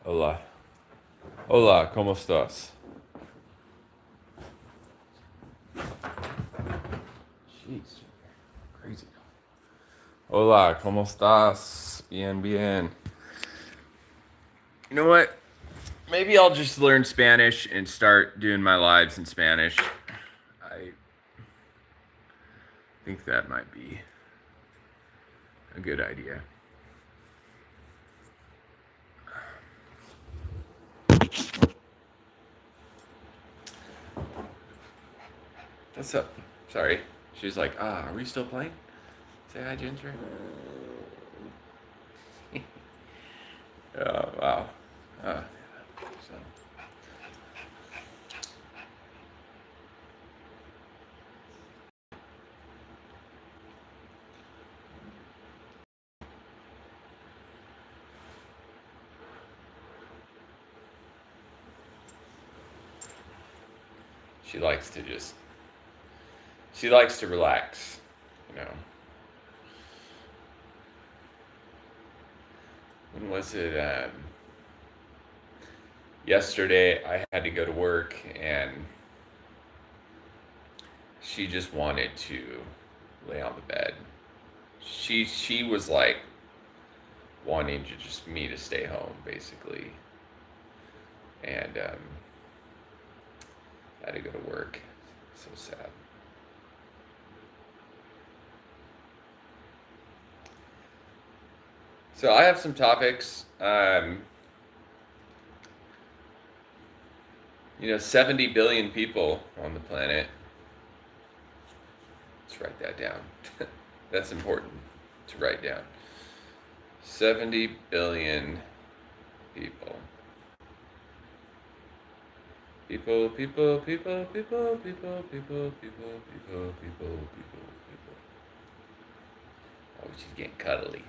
Hola. Hola, ¿cómo estás? Jeez, crazy. Hola, ¿cómo estás? Bien, bien. You know what? Maybe I'll just learn Spanish and start doing my lives in Spanish. I think that might be a good idea. What's up? Sorry. She's like, are we still playing? Say hi, Ginger. Oh, wow. Uh, so. She likes to just, she likes to relax, you know. When was it? Yesterday I had to go to work and she just wanted to lay on the bed. She was like wanting to just me to stay home basically, and I had to go to work. So sad. So I have some topics. 70 billion people on the planet. Let's write that down. That's important to write down. 70 billion people. People, people, people, people, people, people, people, people, people, people. Oh, she's getting cuddly.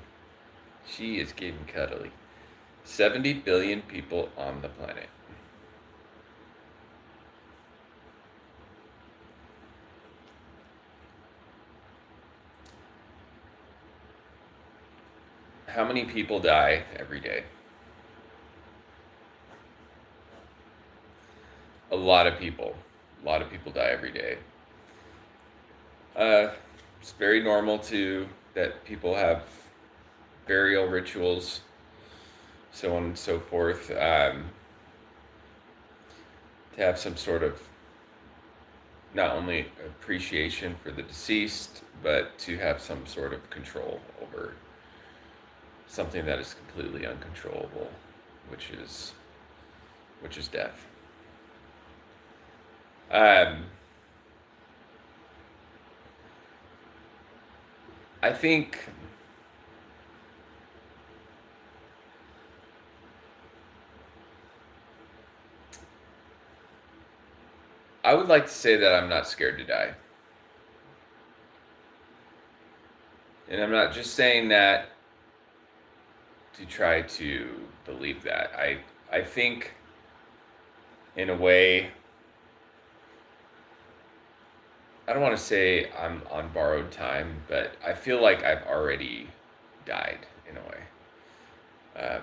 She is getting cuddly. 70 billion people on the planet. How many people die every day? A lot of people. A lot of people die every day. Uh, it's very normal to that people have burial rituals, so on and so forth. To have some sort of not only appreciation for the deceased, but to have some sort of control over something that is completely uncontrollable, which is death. Um, I think I would like to say that I'm not scared to die. And I'm not just saying that to try to believe that. I think in a way I don't want to say I'm on borrowed time, but I feel like I've already died in a way.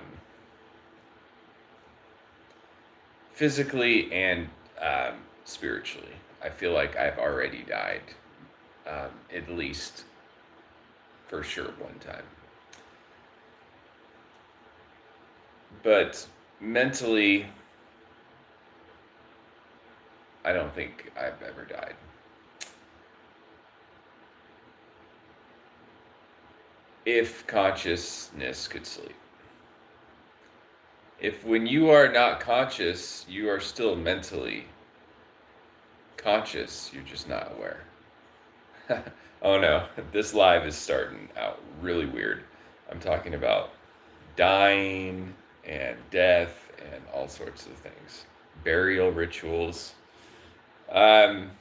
Physically and spiritually. I feel like I've already died, at least for sure one time. But mentally, I don't think I've ever died. If consciousness could sleep. If when you are not conscious, you are still mentally conscious, you're just not aware. Oh no, this live is starting out really weird. I'm talking about dying and death and all sorts of things, burial rituals. Um,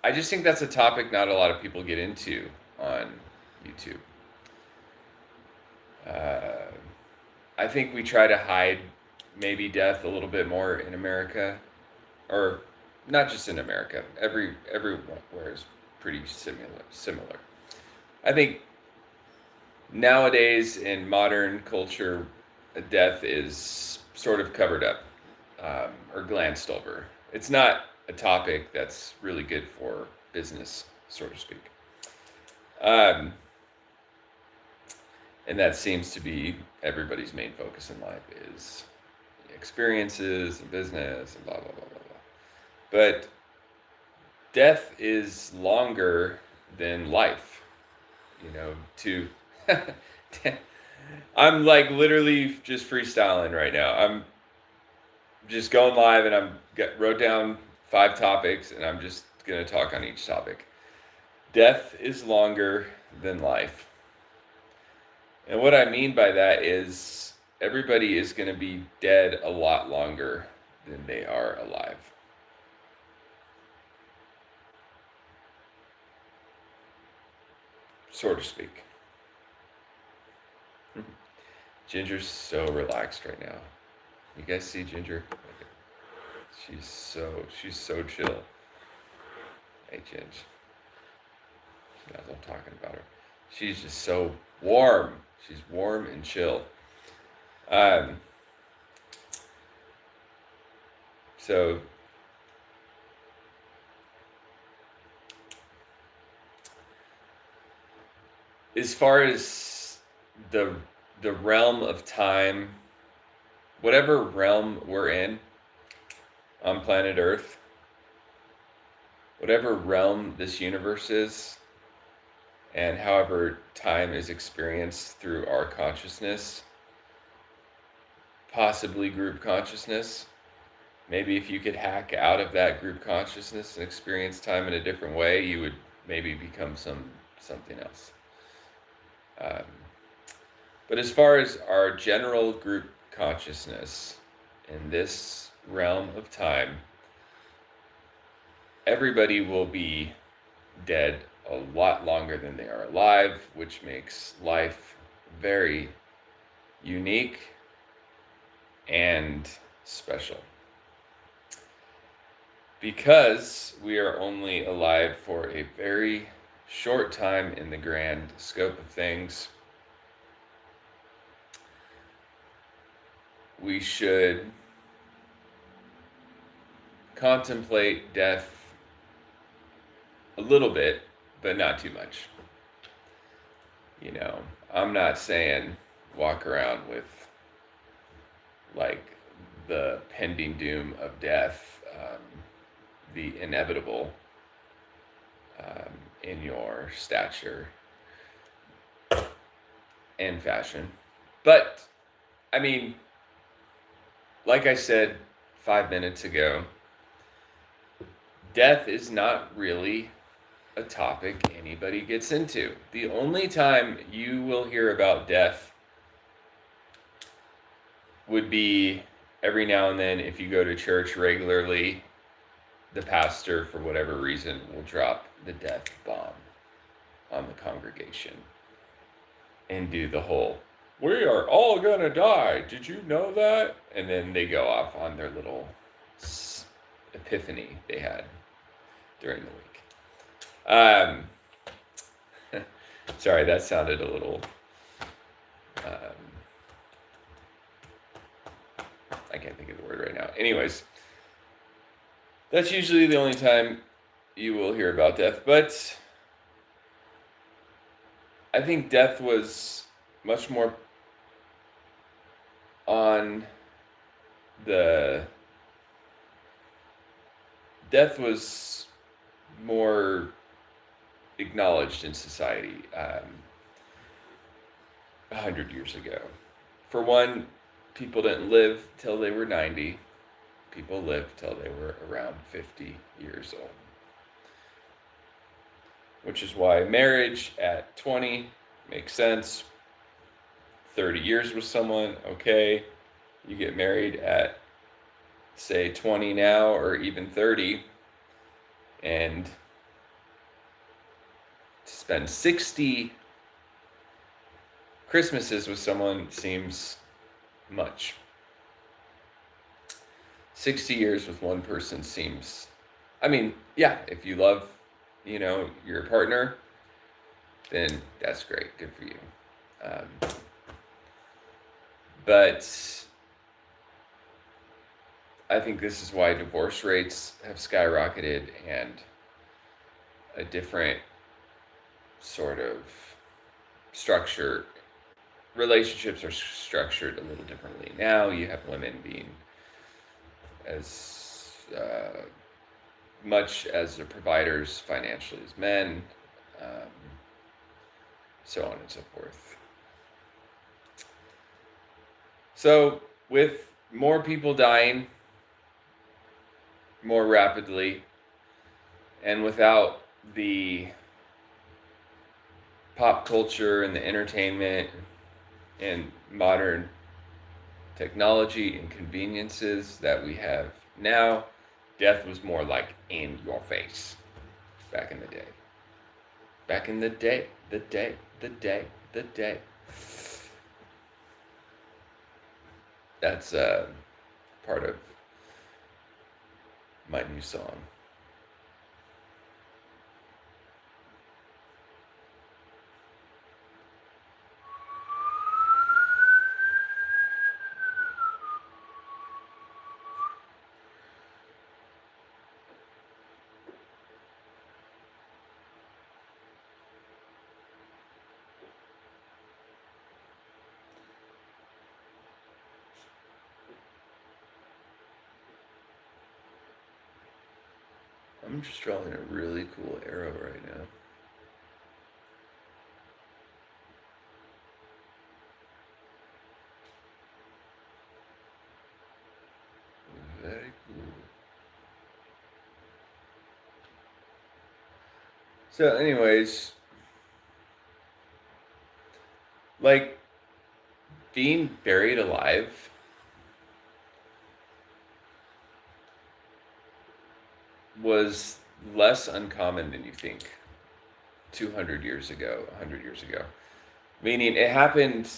I just think that's a topic not a lot of people get into on YouTube. Uh, I think we try to hide maybe death a little bit more in America, or not just in America. Everywhere is pretty similar. Similar. I think nowadays in modern culture, death is sort of covered up, or glanced over. It's not a topic that's really good for business, so to speak. Um, and that seems to be everybody's main focus in life is experiences and business and blah blah blah blah blah. But death is longer than life. You know, to I'm like literally just freestyling right now. I'm just going live and wrote down 5 topics and I'm just gonna talk on each topic. Death is longer than life. And what I mean by that is everybody is going to be dead a lot longer than they are alive. So to speak. Ginger's so relaxed right now. You guys see Ginger? She's so chill. Hey, Ginger. She knows I'm talking about her. She's just so warm. She's warm and chill. So as far as the realm of time, whatever realm we're in on planet Earth, whatever realm this universe is, and however time is experienced through our consciousness, possibly group consciousness. Maybe if you could hack out of that group consciousness and experience time in a different way, you would maybe become something else. But as far as our general group consciousness in this realm of time, everybody will be dead a lot longer than they are alive, which makes life very unique and special. Because we are only alive for a very short time in the grand scope of things, we should contemplate death a little bit, but not too much. You know, I'm not saying walk around with like the pending doom of death, the inevitable, in your stature and fashion. But, I mean, like I said 5 minutes ago, death is not really a topic anybody gets into. The only time you will hear about death would be every now and then if you go to church regularly, the pastor, for whatever reason, will drop the death bomb on the congregation and do the whole, we are all gonna die, did you know that? And then they go off on their little epiphany they had during the week. Sorry, that sounded a little, I can't think of the word right now. Anyways, that's usually the only time you will hear about death. But I think death was much more on the... Death was more acknowledged in society 100 years ago. For one, people didn't live till they were 90. People lived till they were around 50 years old. Which is why marriage at 20 makes sense. 30 years with someone, okay. You get married at, say, 20 now or even 30, and to spend 60 Christmases with someone seems much. 60 years with one person seems, I mean, yeah, if you love, you know, your partner, then that's great, good for you. But I think this is why divorce rates have skyrocketed, and a different sort of structure. Relationships are structured a little differently now. You have women being as much as the providers financially as men, um, so on and so forth. So, with more people dying more rapidly, and without the pop culture and the entertainment and modern technology and conveniences that we have now, death was more like in your face back in the day. Back in the day, the day, the day, the day. That's part of my new song. I'm just drawing a really cool arrow right now. Very cool. So, anyways, like being buried alive was less uncommon than you think 200 years ago, 100 years ago. Meaning it happened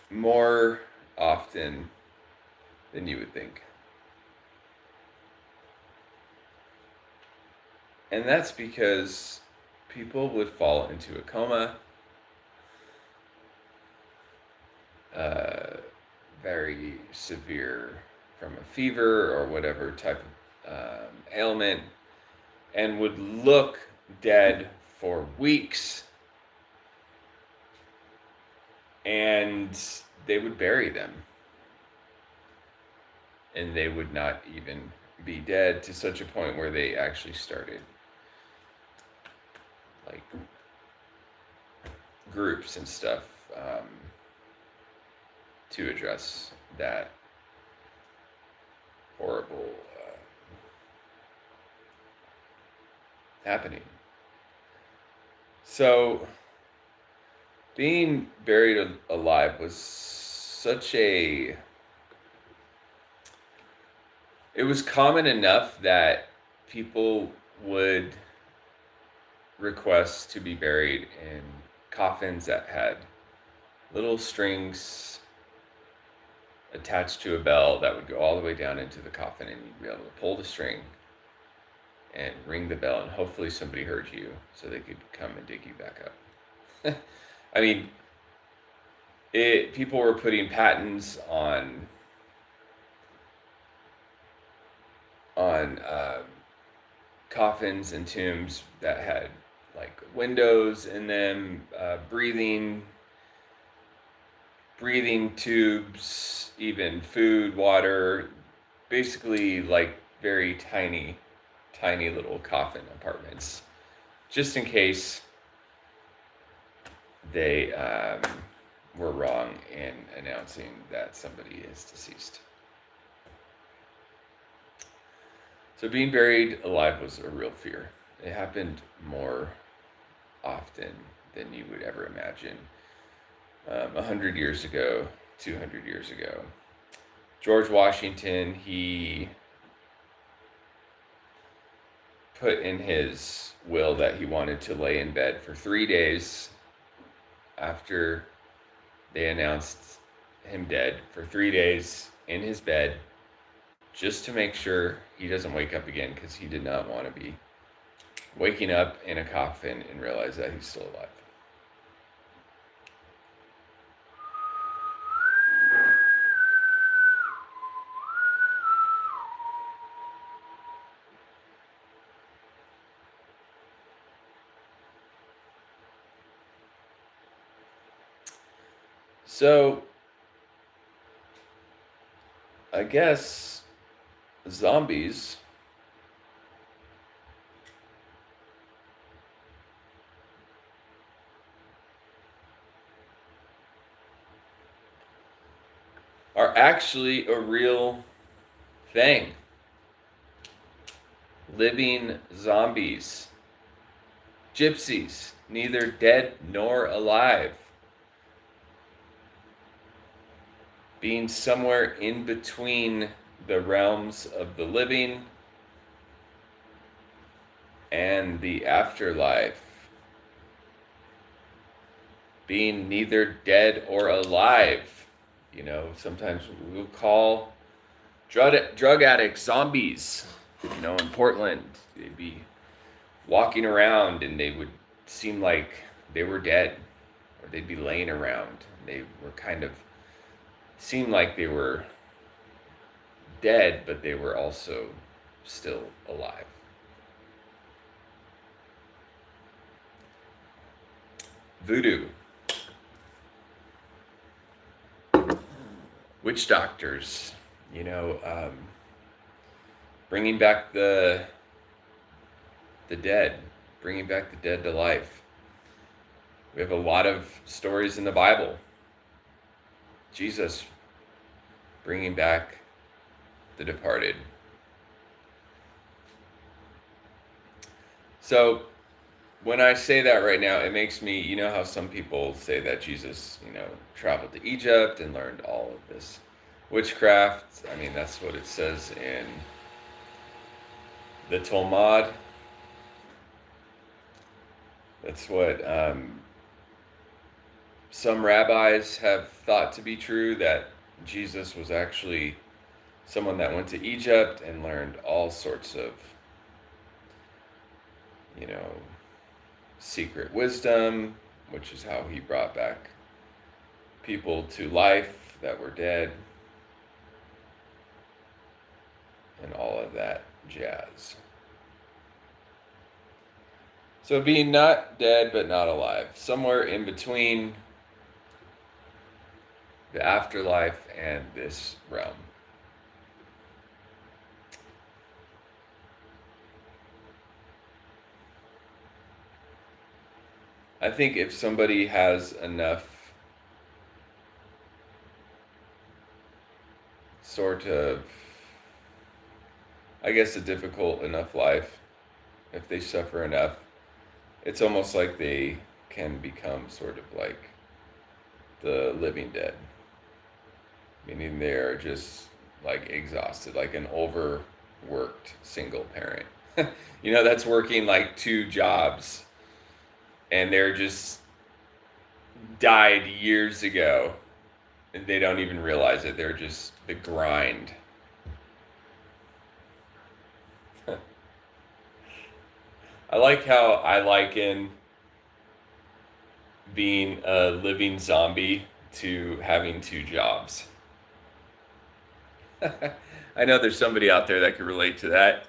more often than you would think. And that's because people would fall into a coma, very severe from a fever or whatever type of ailment, and would look dead for weeks, and they would bury them, and they would not even be dead, to such a point where they actually started like groups and stuff to address that horrible happening. So being buried alive was such a, it was common enough that people would request to be buried in coffins that had little strings attached to a bell that would go all the way down into the coffin, and you'd be able to pull the string and ring the bell, and hopefully somebody heard you so they could come and dig you back up. I mean, people were putting patents on coffins and tombs that had like windows in them, breathing tubes, even food, water, basically like very tiny little coffin apartments, just in case they were wrong in announcing that somebody is deceased. So being buried alive was a real fear. It happened more often than you would ever imagine. 100 years ago, 200 years ago, George Washington, he put in his will that he wanted to lay in bed for 3 days after they announced him dead, for 3 days in his bed, just to make sure he doesn't wake up again, because he did not want to be waking up in a coffin and realize that he's still alive. So I guess zombies are actually a real thing. Living zombies. Gypsies, neither dead nor alive. Being somewhere in between the realms of the living and the afterlife. Being neither dead or alive. Sometimes we'll call drug addicts zombies. In Portland, they'd be walking around and they would seem like they were dead, or they'd be laying around. They were kind of seemed like they were dead, but they were also still alive. Voodoo. Witch doctors, bringing back the dead, bringing back the dead to life. We have a lot of stories in the Bible. Jesus bringing back the departed. So when I say that right now, it makes me, how some people say that Jesus, traveled to Egypt and learned all of this witchcraft. I mean, that's what it says in the Talmud. That's what some rabbis have thought to be true, that Jesus was actually someone that went to Egypt and learned all sorts of, secret wisdom, which is how he brought back people to life that were dead, and all of that jazz. So being not dead but not alive, somewhere in between the afterlife and this realm. I think if somebody has enough sort of, I guess, a difficult enough life, if they suffer enough, it's almost like they can become sort of like the living dead. Meaning they're just like exhausted, like an overworked single parent. That's working like 2 jobs, and they're just died years ago, and they don't even realize it. They're just the grind. I like how I liken being a living zombie to having 2 jobs. I know there's somebody out there that can relate to that.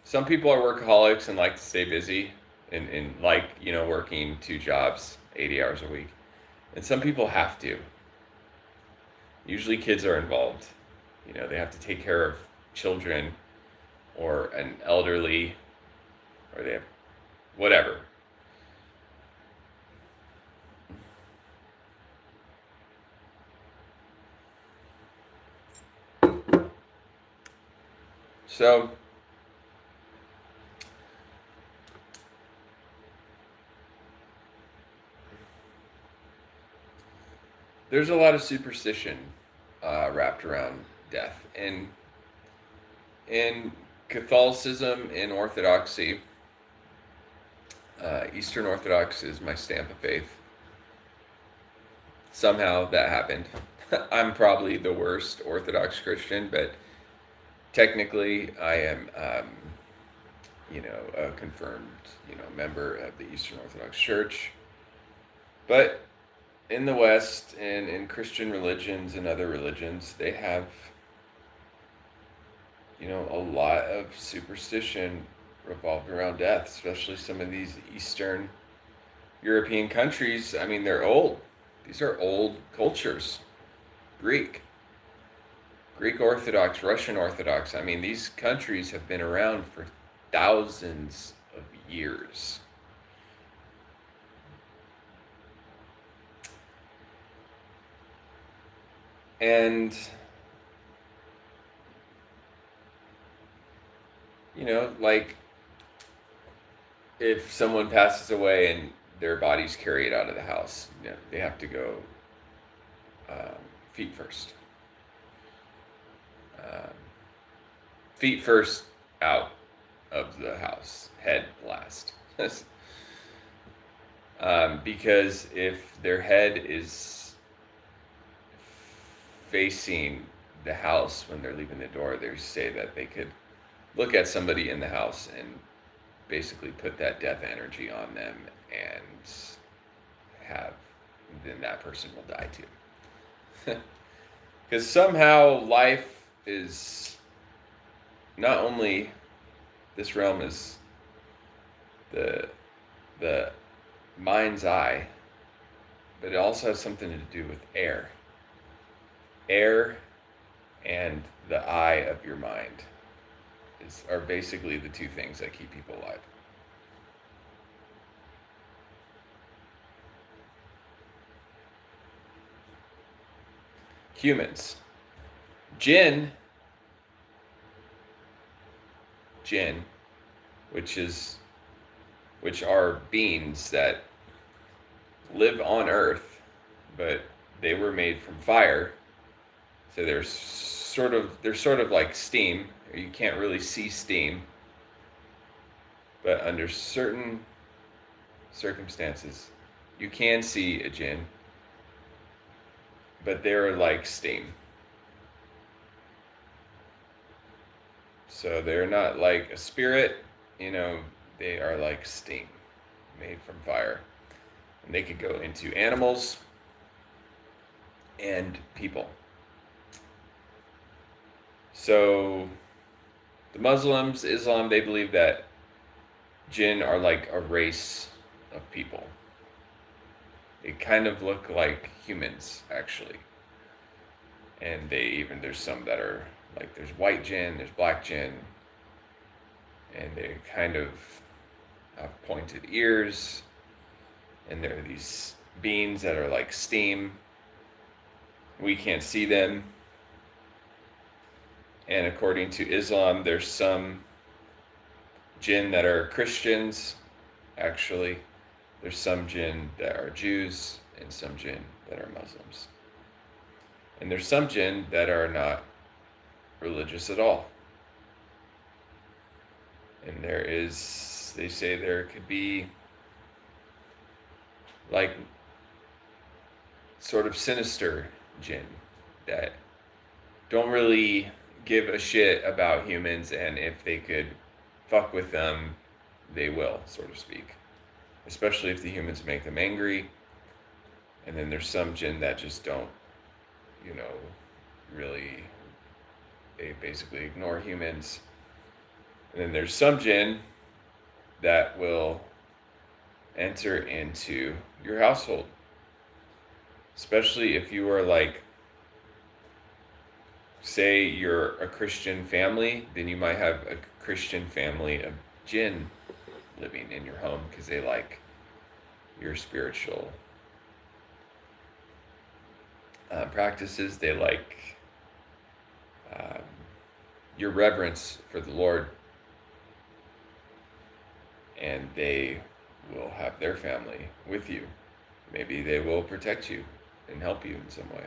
Some people are workaholics and like to stay busy and like, working 2 jobs, 80 hours a week. And some people have to. Usually kids are involved. They have to take care of children or an elderly, or they have whatever. So there's a lot of superstition wrapped around death. And in Catholicism and Orthodoxy, Eastern Orthodox is my stamp of faith. Somehow that happened. I'm probably the worst Orthodox Christian, but technically I am, a confirmed, member of the Eastern Orthodox Church. But in the West and in Christian religions and other religions, they have, a lot of superstition revolved around death, especially some of these Eastern European countries. I mean, they're old. These are old cultures. Greek, Greek Orthodox, Russian Orthodox. I mean, these countries have been around for thousands of years. And, like if someone passes away and their body's carried out of the house, they have to go feet first. Um, Feet first out of the house, head last. Because if their head is facing the house when they're leaving the door, they say that they could look at somebody in the house and basically put that death energy on them, and then that person will die too. Because somehow life is not only, this realm is the mind's eye, but it also has something to do with air. Air and the eye of your mind are basically the two things that keep people alive. Humans. Jinn, which are beings that live on Earth, but they were made from fire. So they're sort of like steam. You can't really see steam, but under certain circumstances, you can see a jinn, but they're like steam. So they're not like a spirit, they are like steam, made from fire. And they could go into animals and people. So the Muslims, Islam, they believe that jinn are like a race of people. They kind of look like humans, actually. And there's some that are like, there's white jinn, there's black jinn, and they kind of have pointed ears, and there are these beings that are like steam. We can't see them. And according to Islam, there's some jinn that are Christians, actually. There's some jinn that are Jews, and some jinn that are Muslims. And there's some jinn that are not religious at all. And they say there could be like sort of sinister jinn that don't really give a shit about humans, and if they could fuck with them, they will, so to speak. Especially if the humans make them angry. And then there's some jinn that just don't, really, they basically ignore humans. And then there's some jinn that will enter into your household. Especially if you are like, say you're a Christian family, then you might have a Christian family of jinn living in your home because they like your spiritual practices. They like your reverence for the Lord, and they will have their family with you. Maybe they will protect you and help you in some way.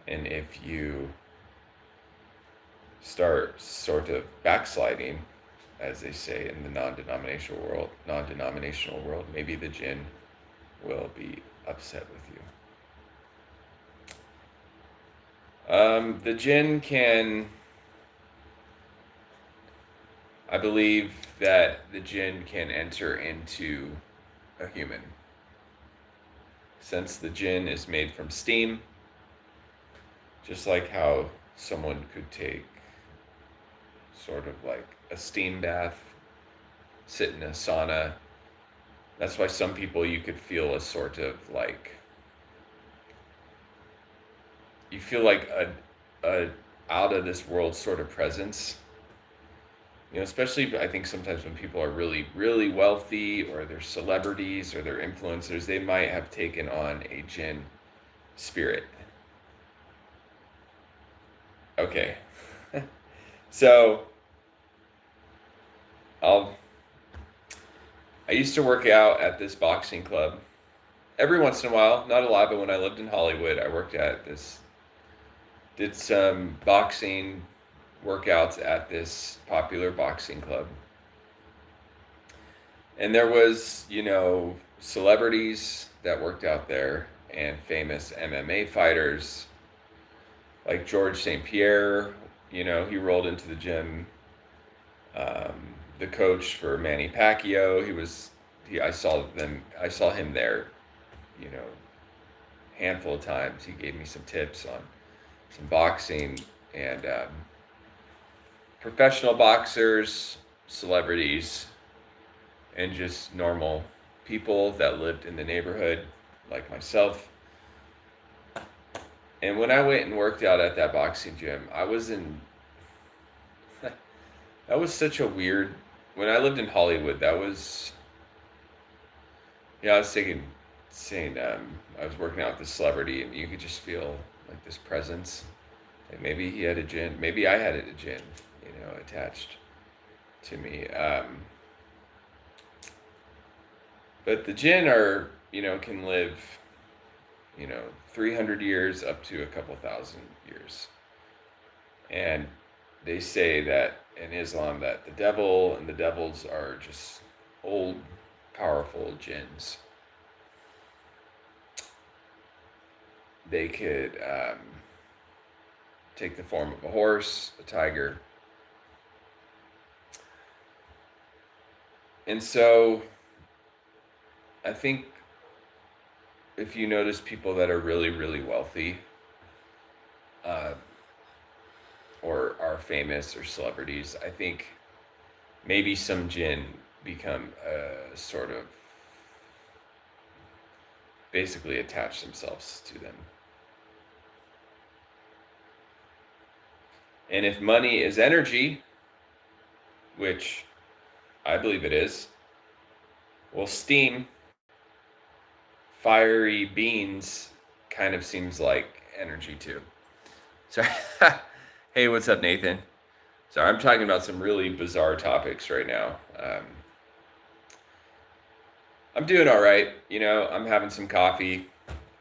And if you start sort of backsliding, as they say in the non-denominational world, maybe the jinn will be upset with you. The jinn I believe that the jinn can enter into a human. Since the jinn is made from steam, just like how someone could take sort of like a steam bath, sit in a sauna. That's why some people you could feel a sort of like, you feel like a out of this world sort of presence. Especially I think sometimes when people are really, really wealthy or they're celebrities or they're influencers, they might have taken on a jinn spirit. Okay. So I'll I used to work out at this boxing club every once in a while, not a lot, but when I lived in Hollywood, I worked at this, did some boxing workouts at this popular boxing club. And there was, celebrities that worked out there and famous MMA fighters like George St. Pierre, he rolled into the gym. The coach for Manny Pacquiao, I saw him there, you know, handful of times. He gave me some tips on some boxing and professional boxers, celebrities, and just normal people that lived in the neighborhood, like myself. And when I went and worked out at that boxing gym, I was in. That was such a weird. When I lived in Hollywood, that was. Yeah, I was saying, I was working out with this celebrity, and you could just feel like this presence. Like maybe he had a gin, maybe I had a gin, attached to me. But the gin can live, 300 years up to a couple thousand years. And they say that in Islam that the devil and the devils are just old, powerful jinns. They could take the form of a horse, a tiger. And so I think if you notice people that are really, really wealthy, uh, or are famous or celebrities, I think maybe some jinn become sort of basically attach themselves to them. And if money is energy, which I believe it is, well, steam, fiery beans kind of seems like energy too. Sorry. Hey, what's up, Nathan? Sorry, I'm talking about some really bizarre topics right now. I'm doing all right. I'm having some coffee,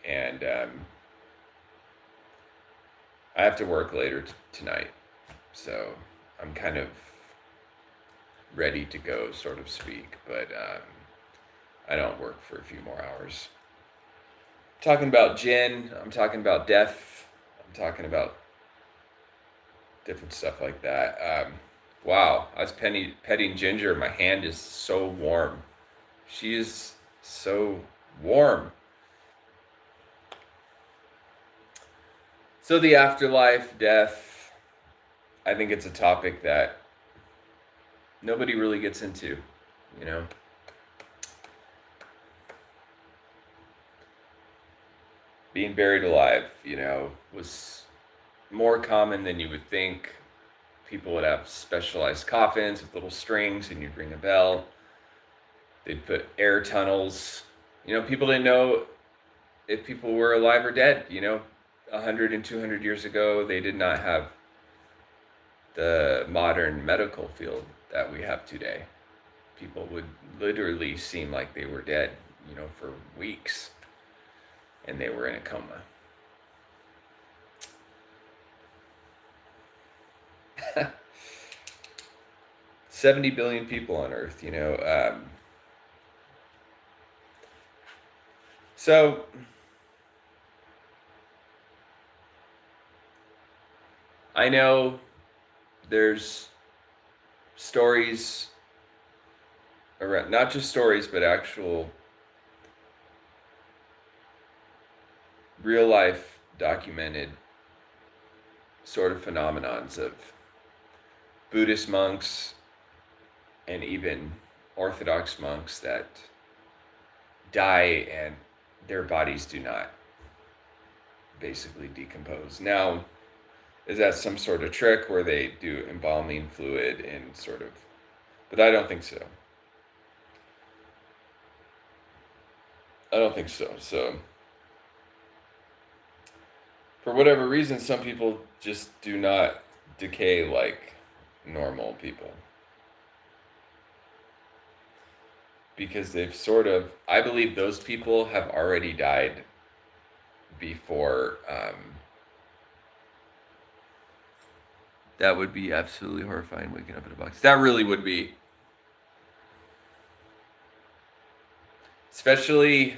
and I have to work later tonight. So I'm kind of ready to go, so to speak, but I don't work for a few more hours. I'm talking about gin, I'm talking about death, I'm talking about different stuff like that. Wow, I was petting Ginger. My hand is so warm. She is so warm. So the afterlife, death, I think it's a topic that nobody really gets into, Being buried alive, was more common than you would think. People would have specialized coffins with little strings, and you'd ring a bell. They'd put air tunnels. People didn't know if people were alive or dead. 100 and 200 years ago, they did not have the modern medical field that we have today. People would literally seem like they were dead, for weeks, and they were in a coma. 70 billion people on Earth, So I know there's stories around, not just stories, but actual real life documented sort of phenomenons of Buddhist monks and even Orthodox monks that die and their bodies do not basically decompose. Now, is that some sort of trick where they do embalming fluid and sort of, but I don't think so. I don't think so. So, for whatever reason, some people just do not decay like normal people. Because they've sort of, I believe those people have already died before. That would be absolutely horrifying, waking up in a box. That really would be. Especially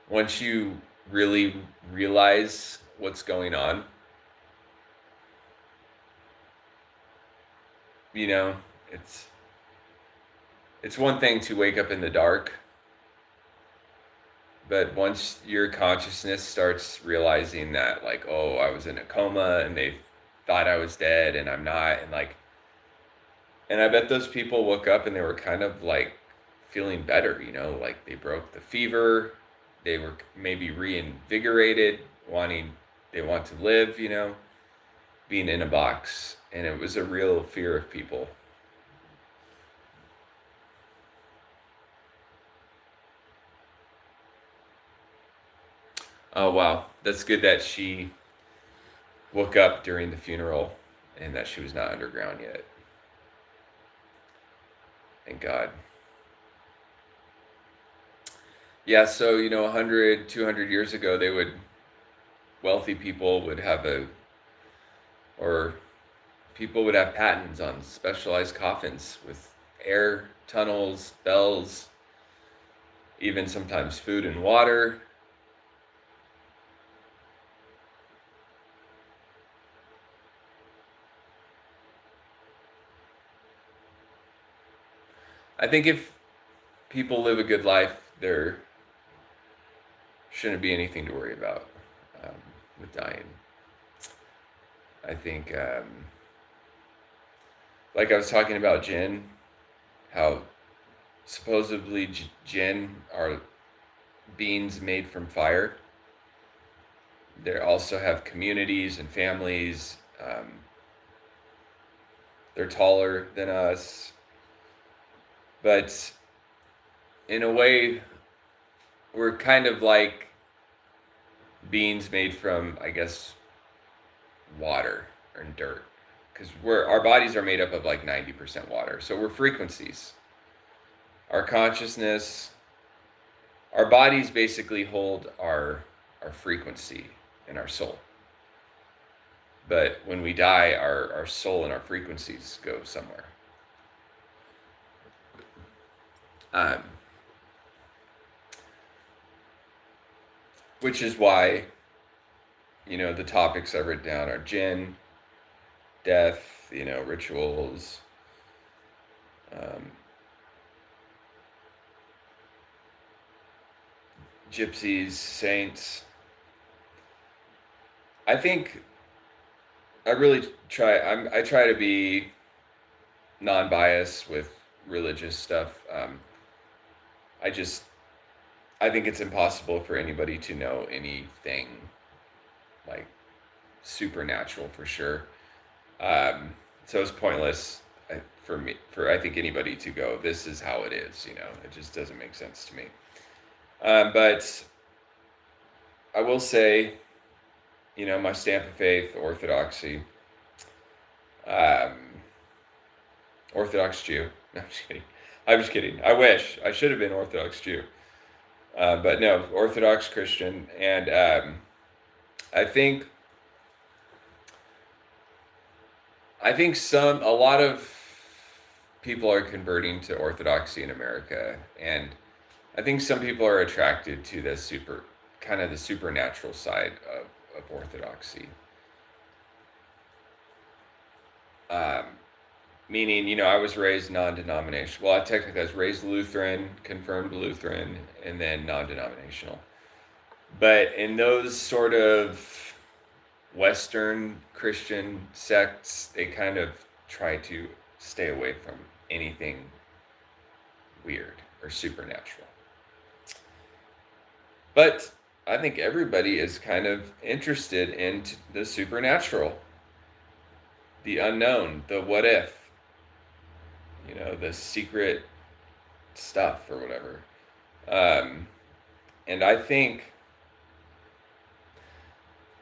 once you really realize what's going on. You know, it's one thing to wake up in the dark, but once your consciousness starts realizing that, like, oh, I was in a coma and they thought I was dead and I'm not, and like, and I bet those people woke up and they were kind of like feeling better, you know, like they broke the fever, they were maybe reinvigorated, they want to live, you know, being in a box, and it was a real fear of people. Oh wow, that's good that she woke up during the funeral and that she was not underground yet. Thank God. Yeah, so 100, 200 years ago, wealthy people would have or people would have patents on specialized coffins with air tunnels, bells, even sometimes food and water. I think if people live a good life, there shouldn't be anything to worry about um, with dying. I think, like I was talking about jinn, how supposedly jinn are beings made from fire. They also have communities and families. They're taller than us. But in a way, we're kind of like beings made from, I guess, water and dirt. Because our bodies are made up of like 90% water. So we're frequencies. Our consciousness, our bodies basically hold our frequency and our soul. But when we die, our soul and our frequencies go somewhere. Which is why, the topics I've written down are jinn, death, rituals, gypsies, saints. I think I really I try to be non-biased with religious stuff. I think it's impossible for anybody to know anything like supernatural for sure. So it's pointless for I think anybody to go, this is how it is, it just doesn't make sense to me. But I will say, my stamp of faith, orthodoxy, Orthodox Jew. No, I'm just kidding. I'm just kidding. I wish I should have been Orthodox Jew, but no, Orthodox Christian, and I think a lot of people are converting to Orthodoxy in America, and I think some people are attracted to the supernatural side of Orthodoxy. Meaning, I was raised non-denominational. Well, I was raised Lutheran, confirmed Lutheran, and then non-denominational. But in those sort of Western Christian sects, they kind of try to stay away from anything weird or supernatural. But I think everybody is kind of interested in the supernatural, the unknown, the what if, the secret stuff or whatever. And I think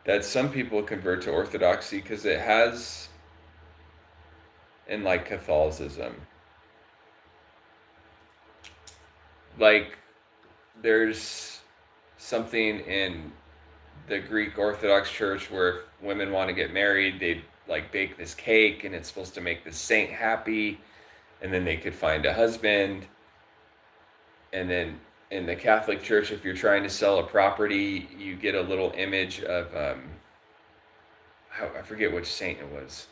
that some people convert to Orthodoxy because it has, in like Catholicism, like there's something in the Greek Orthodox Church where if women want to get married, they like bake this cake and it's supposed to make the saint happy, and then they could find a husband. And then in the Catholic Church, if you're trying to sell a property, you get a little image of I forget which saint it was.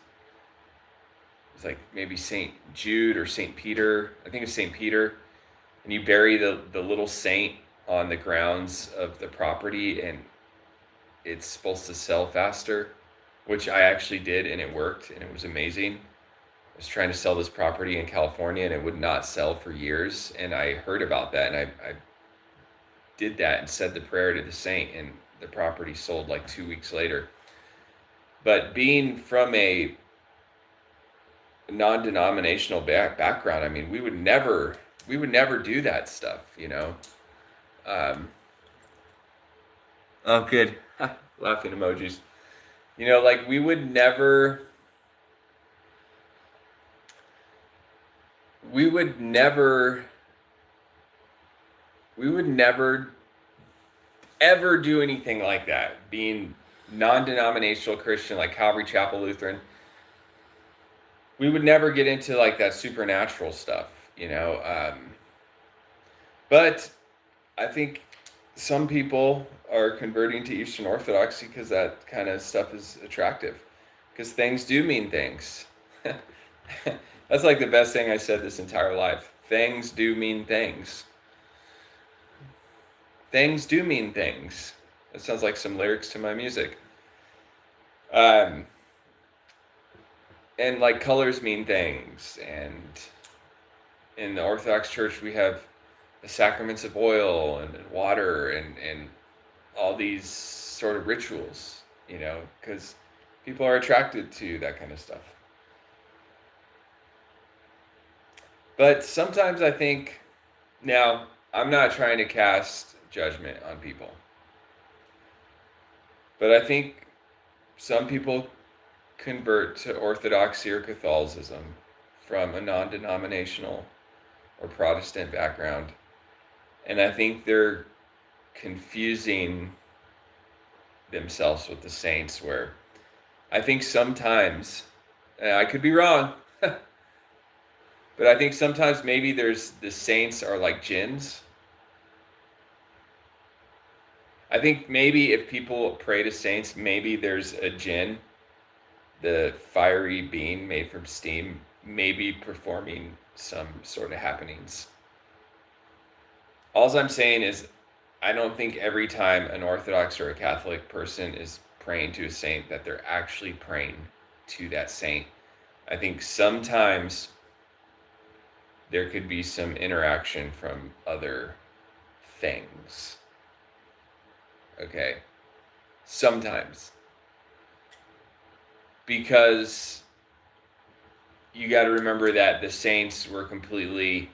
It's like maybe Saint Jude or Saint Peter. I think it's Saint Peter. And you bury the little saint on the grounds of the property, and it's supposed to sell faster, which I actually did, and it worked, and it was amazing. I was trying to sell this property in California, and it would not sell for years, and I heard about that, and I did that and said the prayer to the saint, and the property sold like 2 weeks later. But being from a non-denominational background, I mean, we would never do that stuff, Oh, good. Laughing emojis. Like we would never ever do anything like that. Being non-denominational Christian, like Calvary Chapel Lutheran, we would never get into like that supernatural stuff, but I think some people are converting to Eastern Orthodoxy because that kind of stuff is attractive, because things do mean things. That's like the best thing I said this entire life. Things do mean things. Things do mean things. That sounds like some lyrics to my music. And like colors mean things. And in the Orthodox Church, we have the sacraments of oil and water and all these sort of rituals, because people are attracted to that kind of stuff. But sometimes I think, now, I'm not trying to cast judgment on people, but I think some people convert to Orthodoxy or Catholicism from a non-denominational or Protestant background, and I think they're confusing themselves with the saints, where I think sometimes, and I could be wrong, but I think sometimes maybe the saints are like jinns. I think maybe if people pray to saints, maybe there's a jinn, the fiery being made from steam, maybe performing some sort of happenings. All I'm saying is, I don't think every time an Orthodox or a Catholic person is praying to a saint that they're actually praying to that saint. I think sometimes there could be some interaction from other things. Okay? Sometimes. Because you got to remember that the saints were completely,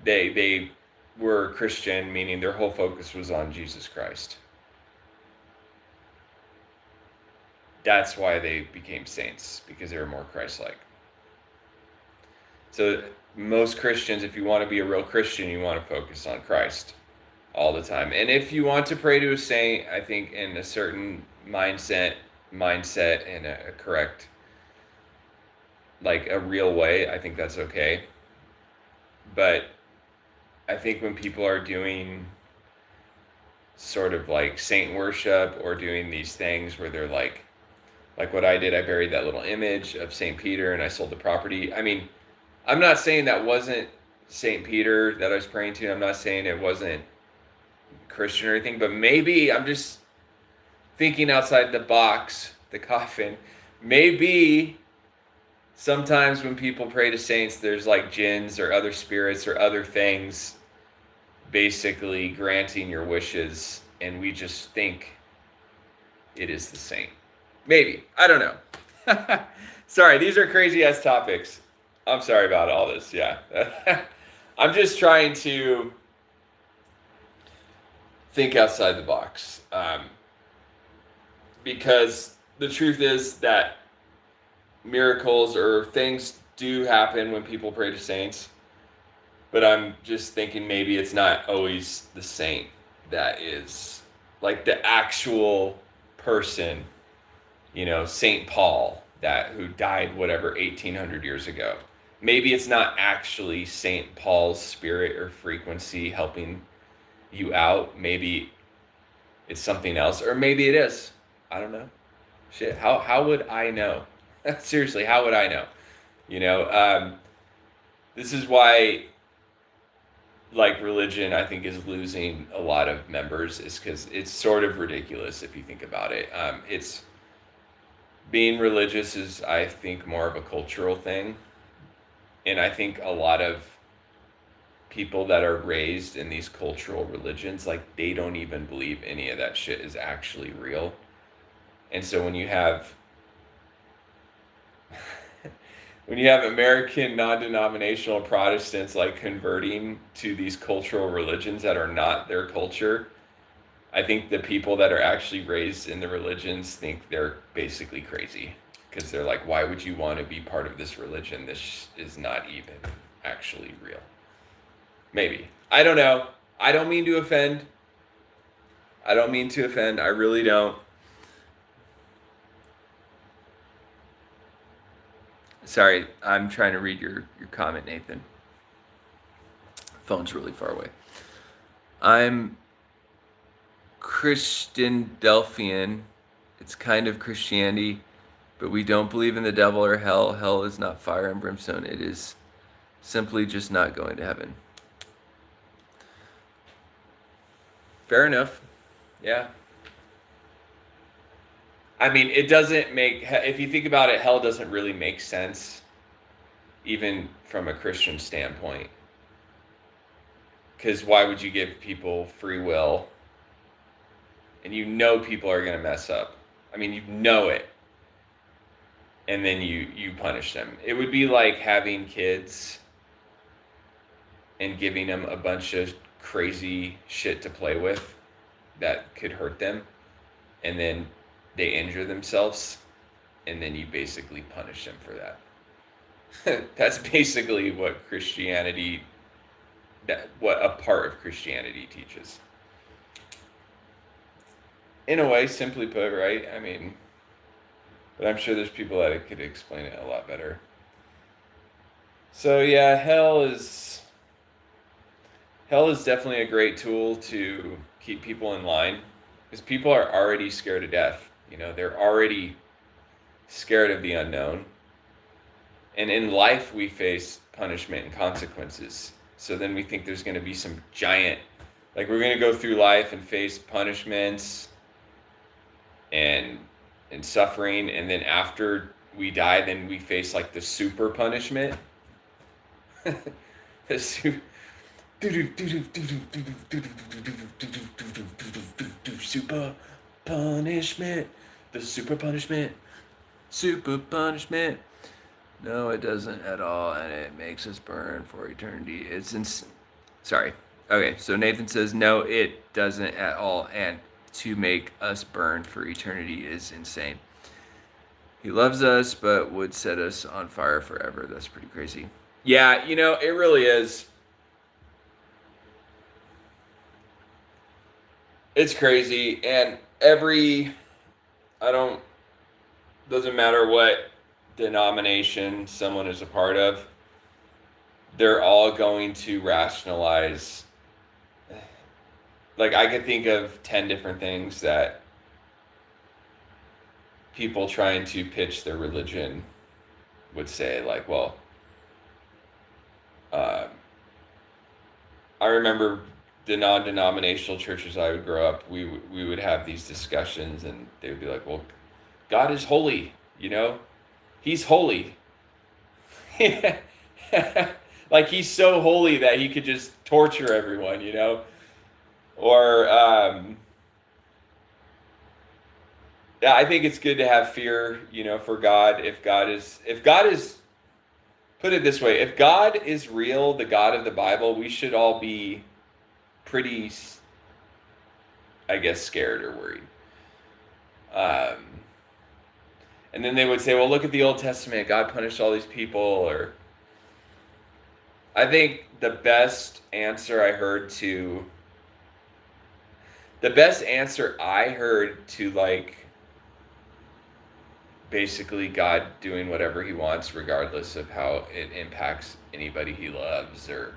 they were Christian, meaning their whole focus was on Jesus Christ. That's why they became saints, because they were more Christ-like. So most Christians, if you want to be a real Christian, you want to focus on Christ all the time. And if you want to pray to a saint, I think in a certain mindset in a correct, like a real way, I think that's okay. But I think when people are doing sort of like saint worship or doing these things where they're like what I did, I buried that little image of Saint Peter and I sold the property. I mean, I'm not saying that wasn't Saint Peter that I was praying to. I'm not saying it wasn't Christian or anything, but maybe I'm just thinking outside the box, the coffin. Maybe sometimes when people pray to saints, there's like jinns or other spirits or other things basically granting your wishes, and we just think it is the saint. Maybe. I don't know. Sorry, these are crazy ass topics. I'm sorry about all this. Yeah. I'm just trying to think outside the box. Because the truth is that miracles or things do happen when people pray to saints. But I'm just thinking maybe it's not always the saint that is like the actual person, Saint Paul, who died whatever 1800 years ago. Maybe it's not actually Saint Paul's spirit or frequency helping you out. Maybe it's something else, or maybe it is. I don't know. Shit, how would I know? Seriously, how would I know? This is why, like, religion, I think, is losing a lot of members, is because it's sort of ridiculous if you think about it. It's being religious is, I think, more of a cultural thing, and I think a lot of people that are raised in these cultural religions, like, they don't even believe any of that shit is actually real. And so when you have American non-denominational Protestants like converting to these cultural religions that are not their culture, I think the people that are actually raised in the religions think they're basically crazy, because they're like, why would you want to be part of this religion? This is not even actually real. Maybe. I don't know. I don't mean to offend. I really don't. Sorry, I'm trying to read your comment, Nathan. Phone's really far away. I'm Christian Delphian. It's kind of Christianity, but we don't believe in the devil or hell. Hell is not fire and brimstone. It is simply just not going to heaven. Fair enough. Yeah. I mean, it doesn't make, if you think about it, hell doesn't really make sense, even from a Christian standpoint. Because why would you give people free will? And people are going to mess up. I mean, it. And then you punish them. It would be like having kids and giving them a bunch of crazy shit to play with that could hurt them. And then they injure themselves, and then you basically punish them for that. That's basically what what a part of Christianity teaches. In a way, simply put, right? I mean, but I'm sure there's people that could explain it a lot better. So yeah, hell is definitely a great tool to keep people in line, because people are already scared to death. They're already scared of the unknown. And in life, we face punishment and consequences. So then we think there's going to be some giant, like, we're going to go through life and face punishments and suffering. And then after we die, then we face like the super punishment. The super punishment. The super punishment. Super punishment. No, it doesn't at all, and it makes us burn for eternity. Sorry. Okay, so Nathan says, no, it doesn't at all, and to make us burn for eternity is insane. He loves us, but would set us on fire forever. That's pretty crazy. Yeah, it really is. It's crazy, and doesn't matter what denomination someone is a part of, they're all going to rationalize. Like, I could think of 10 different things that people trying to pitch their religion would say, like, well, I remember the non-denominational churches I would grow up, we would have these discussions, and they would be like, "Well, God is holy, He's holy." Like he's so holy that he could just torture everyone. Or yeah, I think it's good to have fear, for God. If God is put it this way, if God is real, the God of the Bible, we should all be pretty, I guess, scared or worried. Um, and then they would say, well, look at the Old Testament. God punished all these people. Or I think the best answer I heard to like basically God doing whatever he wants, regardless of how it impacts anybody he loves, or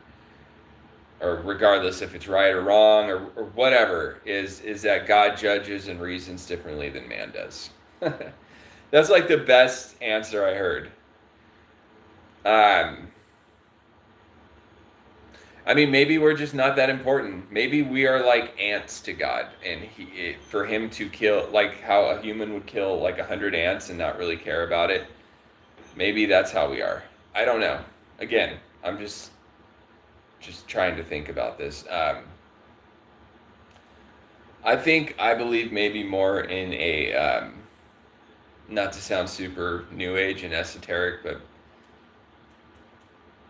regardless if it's right or wrong, or whatever, is that God judges and reasons differently than man does. That's like the best answer I heard. I mean, maybe we're just not that important. Maybe we are like ants to God, and for him to kill, like how a human would kill like 100 ants and not really care about it. Maybe that's how we are. I don't know. Again, I'm just trying to think about this. I believe maybe more in a, not to sound super new age and esoteric, but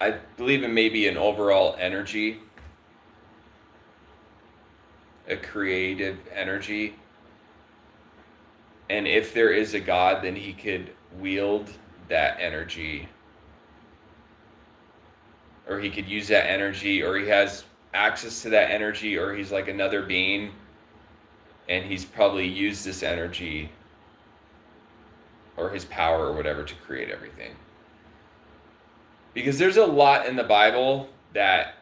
I believe in maybe an overall energy, a creative energy. And if there is a God, then he could wield that energy, or he could use that energy, or he has access to that energy, or he's like another being, and he's probably used this energy or his power or whatever to create everything. Because there's a lot in the Bible that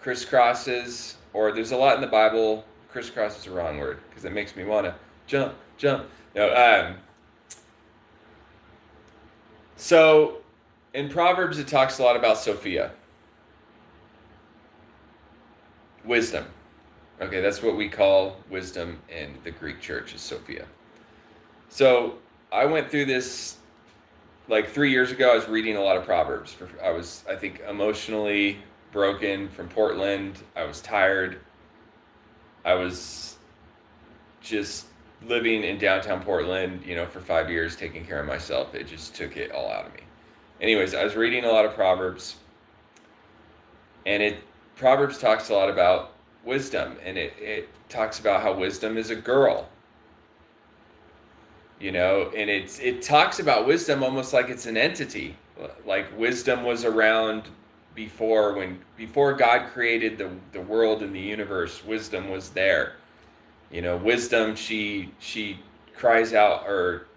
crisscrosses, or there's a lot in the Bible, crisscross is the wrong word, because it makes me want to jump. No, so in Proverbs it talks a lot about Sophia. Wisdom. Okay, that's what we call wisdom in the Greek church, is Sophia. So I went through this like 3 years ago. I was reading a lot of Proverbs. I was, I think, emotionally broken from Portland. I was tired. I was just living in downtown Portland, for 5 years, taking care of myself. It just took it all out of me. Anyways, I was reading a lot of Proverbs, and Proverbs talks a lot about wisdom, and it talks about how wisdom is a girl. And it talks about wisdom almost like it's an entity. Like wisdom was around before God created the world and the universe. Wisdom was there. Wisdom, she cries out, or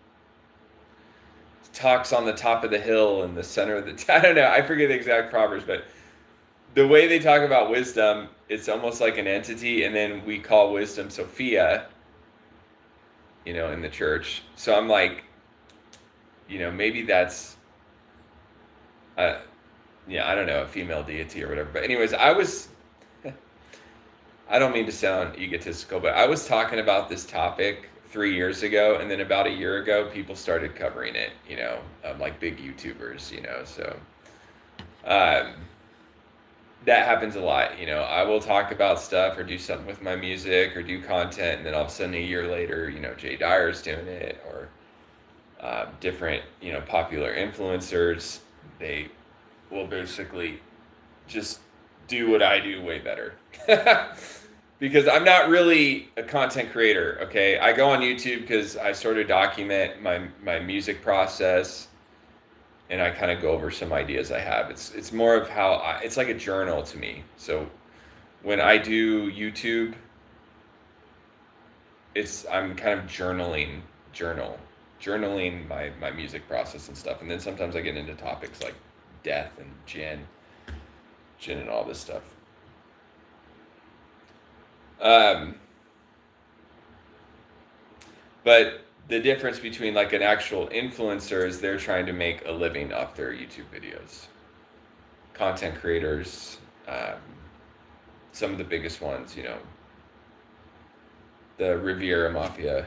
talks on the top of the hill in the center of the I don't know, I forget the exact Proverbs, but the way they talk about wisdom, it's almost like an entity, and then we call wisdom Sophia, in the church. So I'm like, maybe that's, I don't know, a female deity or whatever. But anyways, I don't mean to sound egotistical, but I was talking about this topic 3 years ago, and then about a year ago, people started covering it, like big YouTubers, so that happens a lot. I will talk about stuff or do something with my music or do content, and then all of a sudden a year later, Jay Dyer's doing it, or different, popular influencers. They will basically just do what I do way better. Because I'm not really a content creator, okay? I go on YouTube because I sort of document my music process, and I kind of go over some ideas I have. It's more of how it's like a journal to me. So when I do YouTube, I'm kind of journaling my music process and stuff. And then sometimes I get into topics like death and jinn and all this stuff. But the difference between like an actual influencer is they're trying to make a living off their YouTube videos. Content creators, some of the biggest ones, the Riviera Mafia,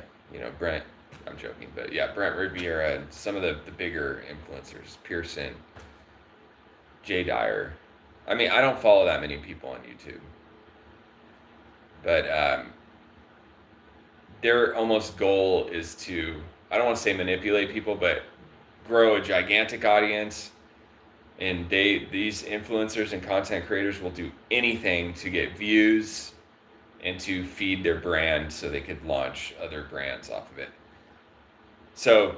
Brent, I'm joking, but yeah, Brent Riviera and some of the bigger influencers, Pearson, Jay Dyer. I mean, I don't follow that many people on YouTube, but their almost goal is to, I don't want to say manipulate people, but grow a gigantic audience. And these influencers and content creators will do anything to get views and to feed their brand so they could launch other brands off of it. So,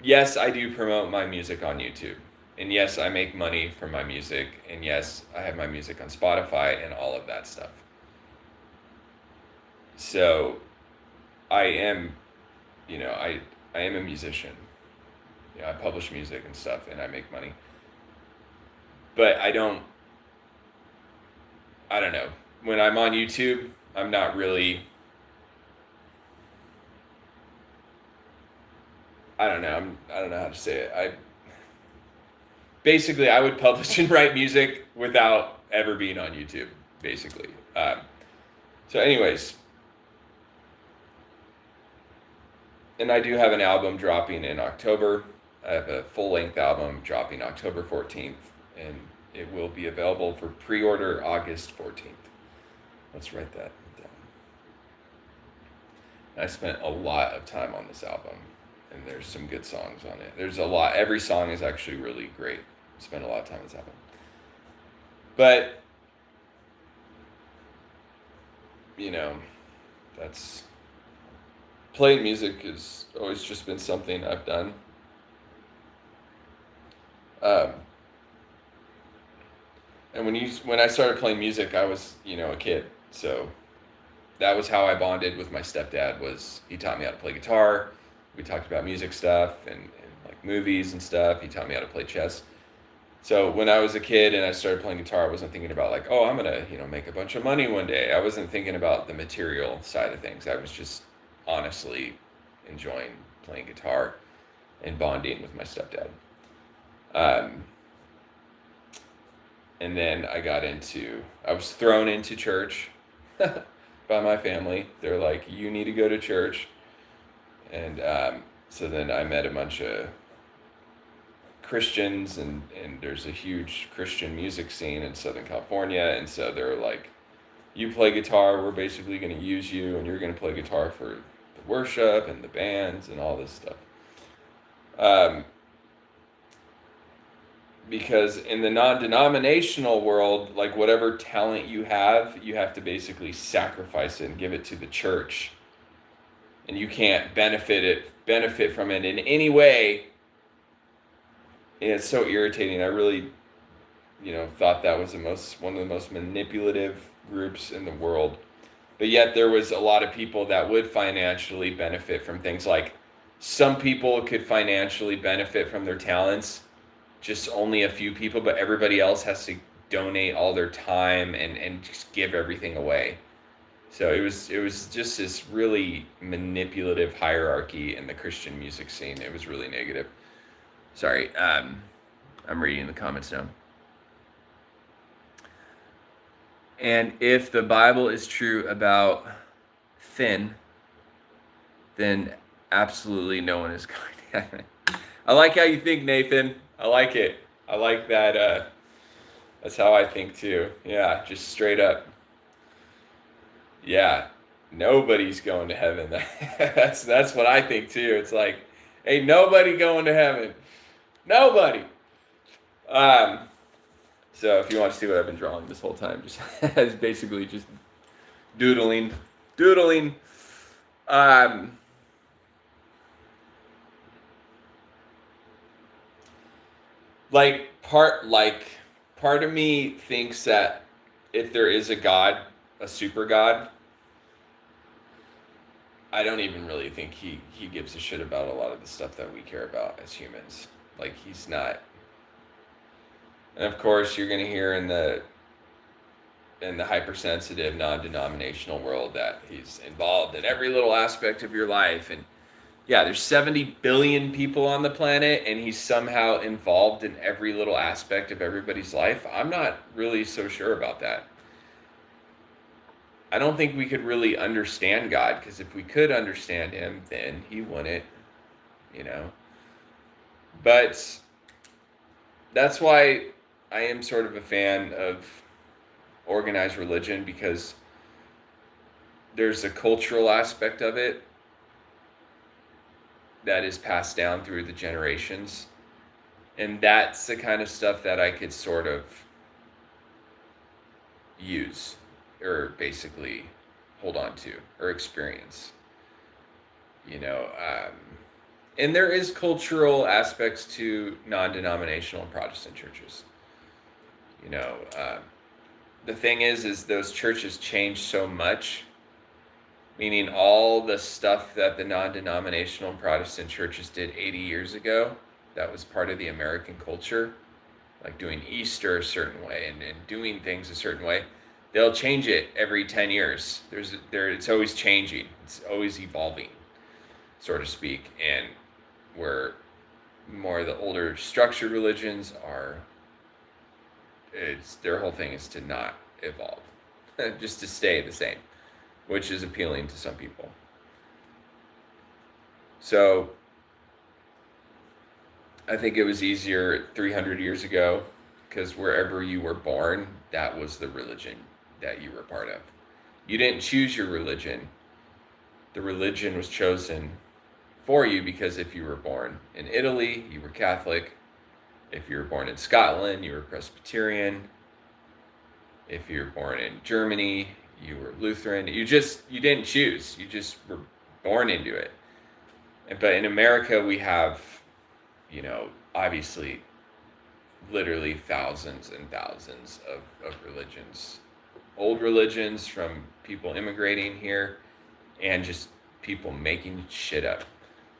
yes, I do promote my music on YouTube. And yes, I make money from my music. And yes, I have my music on Spotify and all of that stuff. So, I am, I am a musician. I publish music and stuff and I make money. But I don't know. When I'm on YouTube, I'm not really, I don't know. I don't know how to say it. Basically, I would publish and write music without ever being on YouTube, basically. So anyways, and I do have an album dropping in October. I have a full-length album dropping October 14th, and it will be available for pre-order August 14th. Let's write that down. I spent a lot of time on this album, and there's some good songs on it. There's a lot. Every song is actually really great. I spent a lot of time on this album. But, that's... Playing music has always just been something I've done. And when I started playing music, I was, a kid. So that was how I bonded with my stepdad. Was he taught me how to play guitar. We talked about music stuff and like movies and stuff. He taught me how to play chess. So when I was a kid and I started playing guitar, I wasn't thinking about like, oh, I'm gonna, make a bunch of money one day. I wasn't thinking about the material side of things. I was just honestly enjoying playing guitar and bonding with my stepdad. And then I was thrown into church by my family. They're like, you need to go to church. And so then I met a bunch of Christians, and there's a huge Christian music scene in Southern California. And so they're like, you play guitar, we're basically going to use you, and you're going to play guitar for the worship and the bands and all this stuff. Because in the non-denominational world, like whatever talent you have to basically sacrifice it and give it to the church. And you can't benefit from it in any way. And it's so irritating. I really, thought that was one of the most manipulative groups in the world. But yet there was a lot of people that would financially benefit from things like some people could financially benefit from their talents. Just only a few people, but everybody else has to donate all their time and just give everything away. So it was just this really manipulative hierarchy in the Christian music scene. It was really negative. Sorry, I'm reading the comments now. And if the Bible is true about thin, then absolutely no one is going to heaven. I like how you think, Nathan. I like it. I like that. That's how I think too. Yeah, just straight up. Yeah, nobody's going to heaven. That's what I think too. It's like, ain't nobody going to heaven. Nobody. So if you want to see what I've been drawing this whole time, just it's basically just doodling. Part of me thinks that if there is a God, a super God, I don't even really think he gives a shit about a lot of the stuff that we care about as humans. Like, he's not. And of course, you're going to hear in the hypersensitive, non-denominational world that he's involved in every little aspect of your life. And yeah, there's 70 billion people on the planet, and he's somehow involved in every little aspect of everybody's life. I'm not really so sure about that. I don't think we could really understand God, because if we could understand him, then he wouldn't, you know. But that's why I am sort of a fan of organized religion, because there's a cultural aspect of it that is passed down through the generations. And that's the kind of stuff that I could sort of use, or basically hold on to, or experience, you know. And there is cultural aspects to non-denominational Protestant churches. You know, the thing is those churches change so much, meaning all the stuff that the non-denominational Protestant churches did 80 years ago, that was part of the American culture, like doing Easter a certain way and doing things a certain way, they'll change it every 10 years. It's always changing. It's always evolving, so to speak. And where more of the older structured religions are, their whole thing is to not evolve, just to stay the same, which is appealing to some people. So I think it was easier 300 years ago, because wherever you were born, that was the religion that you were part of. You didn't choose your religion. The religion was chosen for you, because if you were born in Italy, you were Catholic. If you were born in Scotland, you were Presbyterian. If you were born in Germany, you were Lutheran. You didn't choose. You just were born into it. But in America, we have, you know, obviously, literally thousands and thousands of religions. Old religions from people immigrating here, and just people making shit up.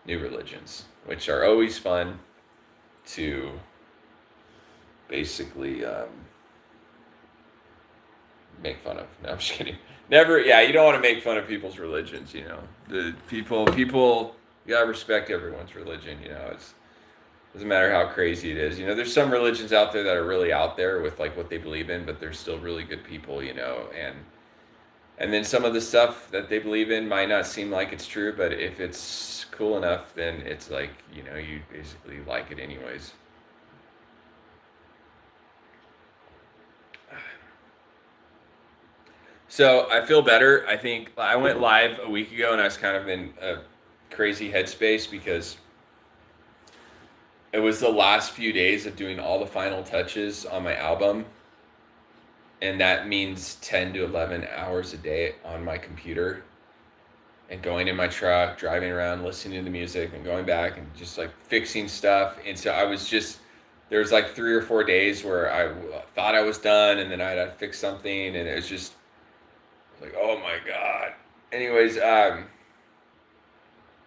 New religions, which are always fun to basically make fun of. No, I'm just kidding. Never, yeah, you don't want to make fun of people's religions, you know. The people, you gotta respect everyone's religion, you know. It's doesn't matter how crazy it is. You know, there's some religions out there that are really out there with like what they believe in, but they're still really good people, you know. And then some of the stuff that they believe in might not seem like it's true, but if it's cool enough, then it's like, you know, you basically like it anyways. So I feel better. I think I went live a week ago, and I was kind of in a crazy headspace, because it was the last few days of doing all the final touches on my album. And that means 10 to 11 hours a day on my computer, and going in my truck, driving around, listening to the music, and going back and just like fixing stuff. And so I was just, there was like 3 or 4 days where I thought I was done, and then I had to fix something, and it was just like, oh my God. Anyways,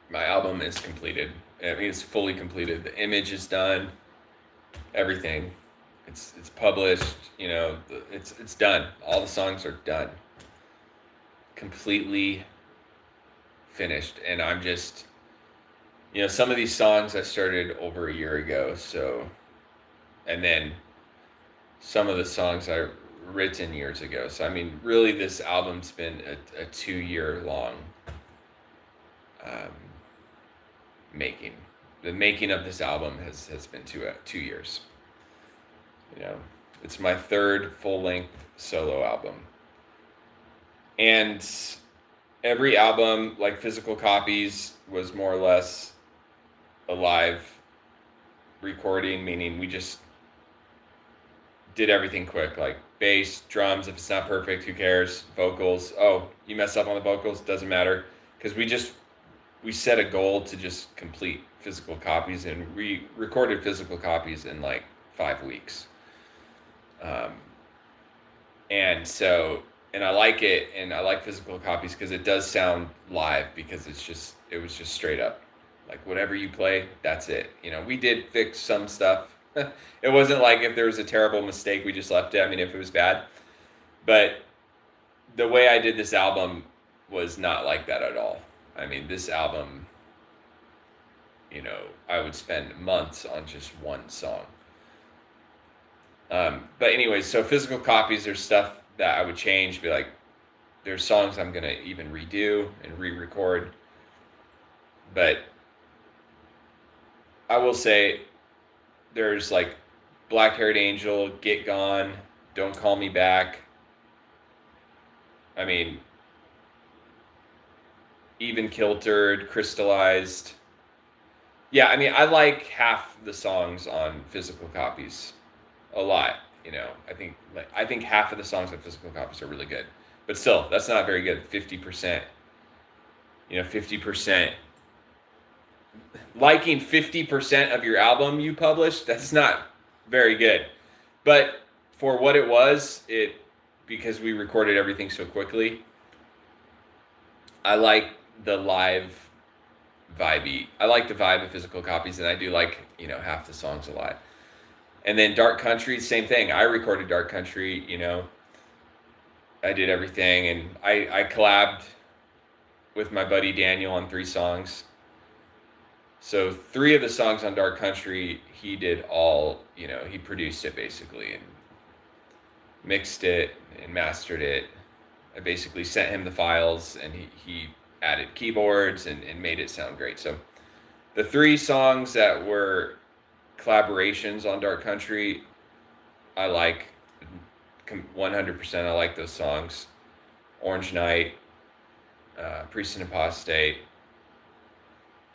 my album is completed. I mean, it's fully completed. The image is done. Everything. It's published. You know, it's done. All the songs are done. Completely finished. And I'm just, you know, some of these songs I started over a year ago. So, and then some of the songs I written years ago. So I mean, really, this album's been a 2-year long making. The making of this album has been 2 years. You know, it's my 3rd full-length solo album, and every album, like Physical Copies, was more or less a live recording, meaning we just did everything quick, like bass, drums. If it's not perfect, who cares? Vocals. Oh, you mess up on the vocals, doesn't matter, because we set a goal to just complete Physical Copies, and we recorded Physical Copies in like 5 weeks. And I like it, and I like Physical Copies because it does sound live, because it was just straight up, like whatever you play, that's it. You know, we did fix some stuff. It wasn't like if there was a terrible mistake, we just left it. I mean, if it was bad, but the way I did this album was not like that at all. I mean, this album, you know, I would spend months on just one song. But anyways, so Physical Copies, there's stuff that I would change, be like, There's songs I'm gonna even redo and re-record, but I will say there's like Black Haired Angel, Get Gone, Don't Call Me Back. I mean, Even Kiltered, Crystallized. Yeah, I mean, I like half the songs on physical copies a lot. I think half of the songs on physical copies are really good, but still, that's not very good. 50%. 50%. Liking 50% of your album you published, that's not very good. But for what it was, because we recorded everything so quickly, I like the live vibey. I like the vibe of physical copies, and I do like, half the songs a lot. And then Dark Country, same thing. I recorded Dark Country, I did everything, and I collabed with my buddy Daniel on 3 songs. So 3 of the songs on Dark Country, he did all, he produced it basically and mixed it and mastered it. I basically sent him the files, and he added keyboards and made it sound great. So the 3 songs that were collaborations on Dark Country, I like 100%. I like those songs. Orange Night, Priest and Apostate,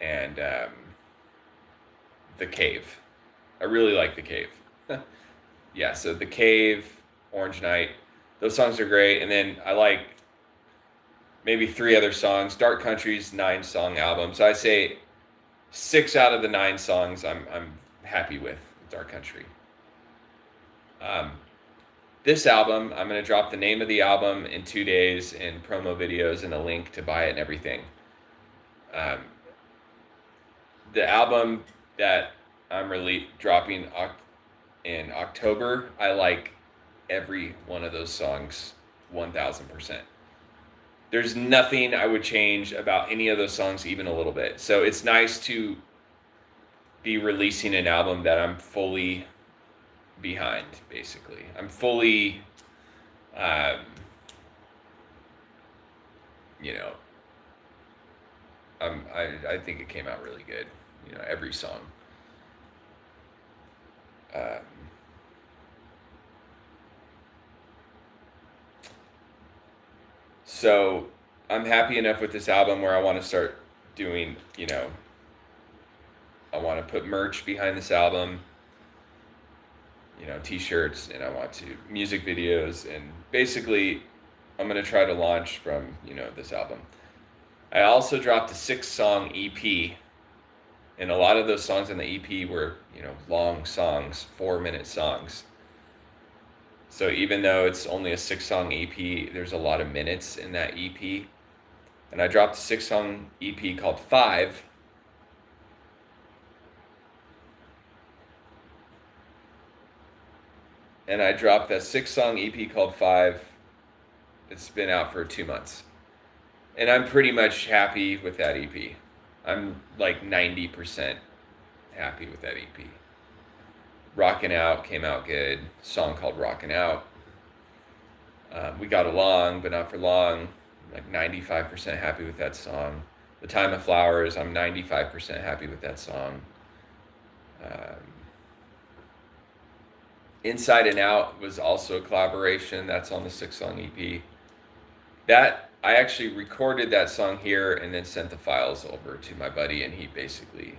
and The Cave. I really like The Cave. Yeah, so The Cave, Orange Night, those songs are great. And then I like maybe 3 other songs. Dark Country's 9-song album. So I say 6 out of the 9 songs I'm happy with Dark Country. This album, I'm going to drop the name of the album in 2 days and promo videos and a link to buy it and everything. The album that I'm dropping in October, I like every one of those songs 1,000%. There's nothing I would change about any of those songs even a little bit. So it's nice to be releasing an album that I'm fully behind, basically. I'm fully, I think it came out really good. Every song. So I'm happy enough with this album where I want to start doing, I want to put merch behind this album, t-shirts, and I want to music videos, and basically I'm going to try to launch from, this album. I also dropped a 6-song EP, and a lot of those songs on the EP were, long songs, 4-minute songs. So even though it's only a 6-song EP, there's a lot of minutes in that EP. And I dropped a 6-song EP called 5. And I dropped that 6-song EP called 5. It's been out for 2 months. And I'm pretty much happy with that EP. I'm like 90% happy with that EP. Rockin' Out came out good. Song called Rockin' Out. We Got Along, but Not For Long. I'm like 95% happy with that song. The Time of Flowers, I'm 95% happy with that song. Inside and Out was also a collaboration. That's on the 6-song EP. That I actually recorded that song here and then sent the files over to my buddy, and he basically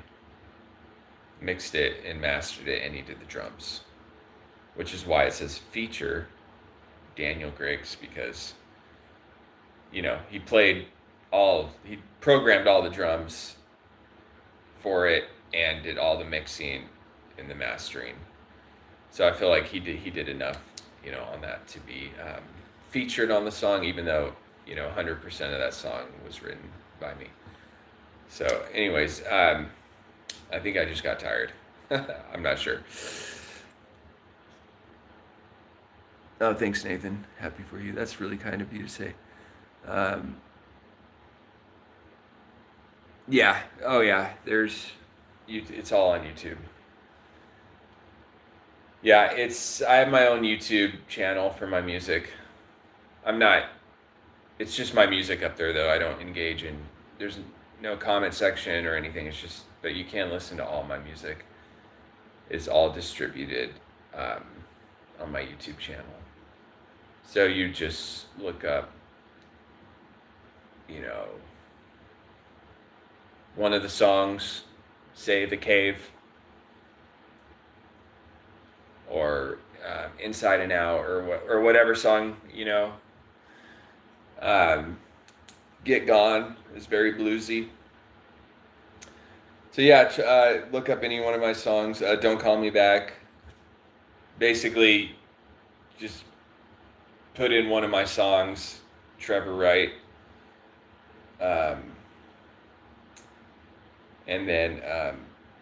mixed it and mastered it, and he did the drums, which is why it says feature Daniel Griggs, because he programmed all the drums for it and did all the mixing and the mastering. So I feel like he did enough on that to be featured on the song, even though 100% of that song was written by me. So anyways, I think I just got tired. I'm not sure. Oh, thanks, Nathan. Happy for you. That's really kind of you to say. Yeah. Oh, yeah. It's all on YouTube. Yeah, I have my own YouTube channel for my music. I'm not It's just my music up there, though. I don't engage in. There's no comment section or anything. It's just, but you can listen to all my music. It's all distributed um, on my YouTube channel. So you just look up, you know, one of the songs, say "The Cave," or "Inside and Out," or whatever song, you know. Um, "Get Gone" is very bluesy. So yeah, look up any one of my songs. "Don't Call Me Back." Basically, just put in one of my songs, Trevor Wright, um, and then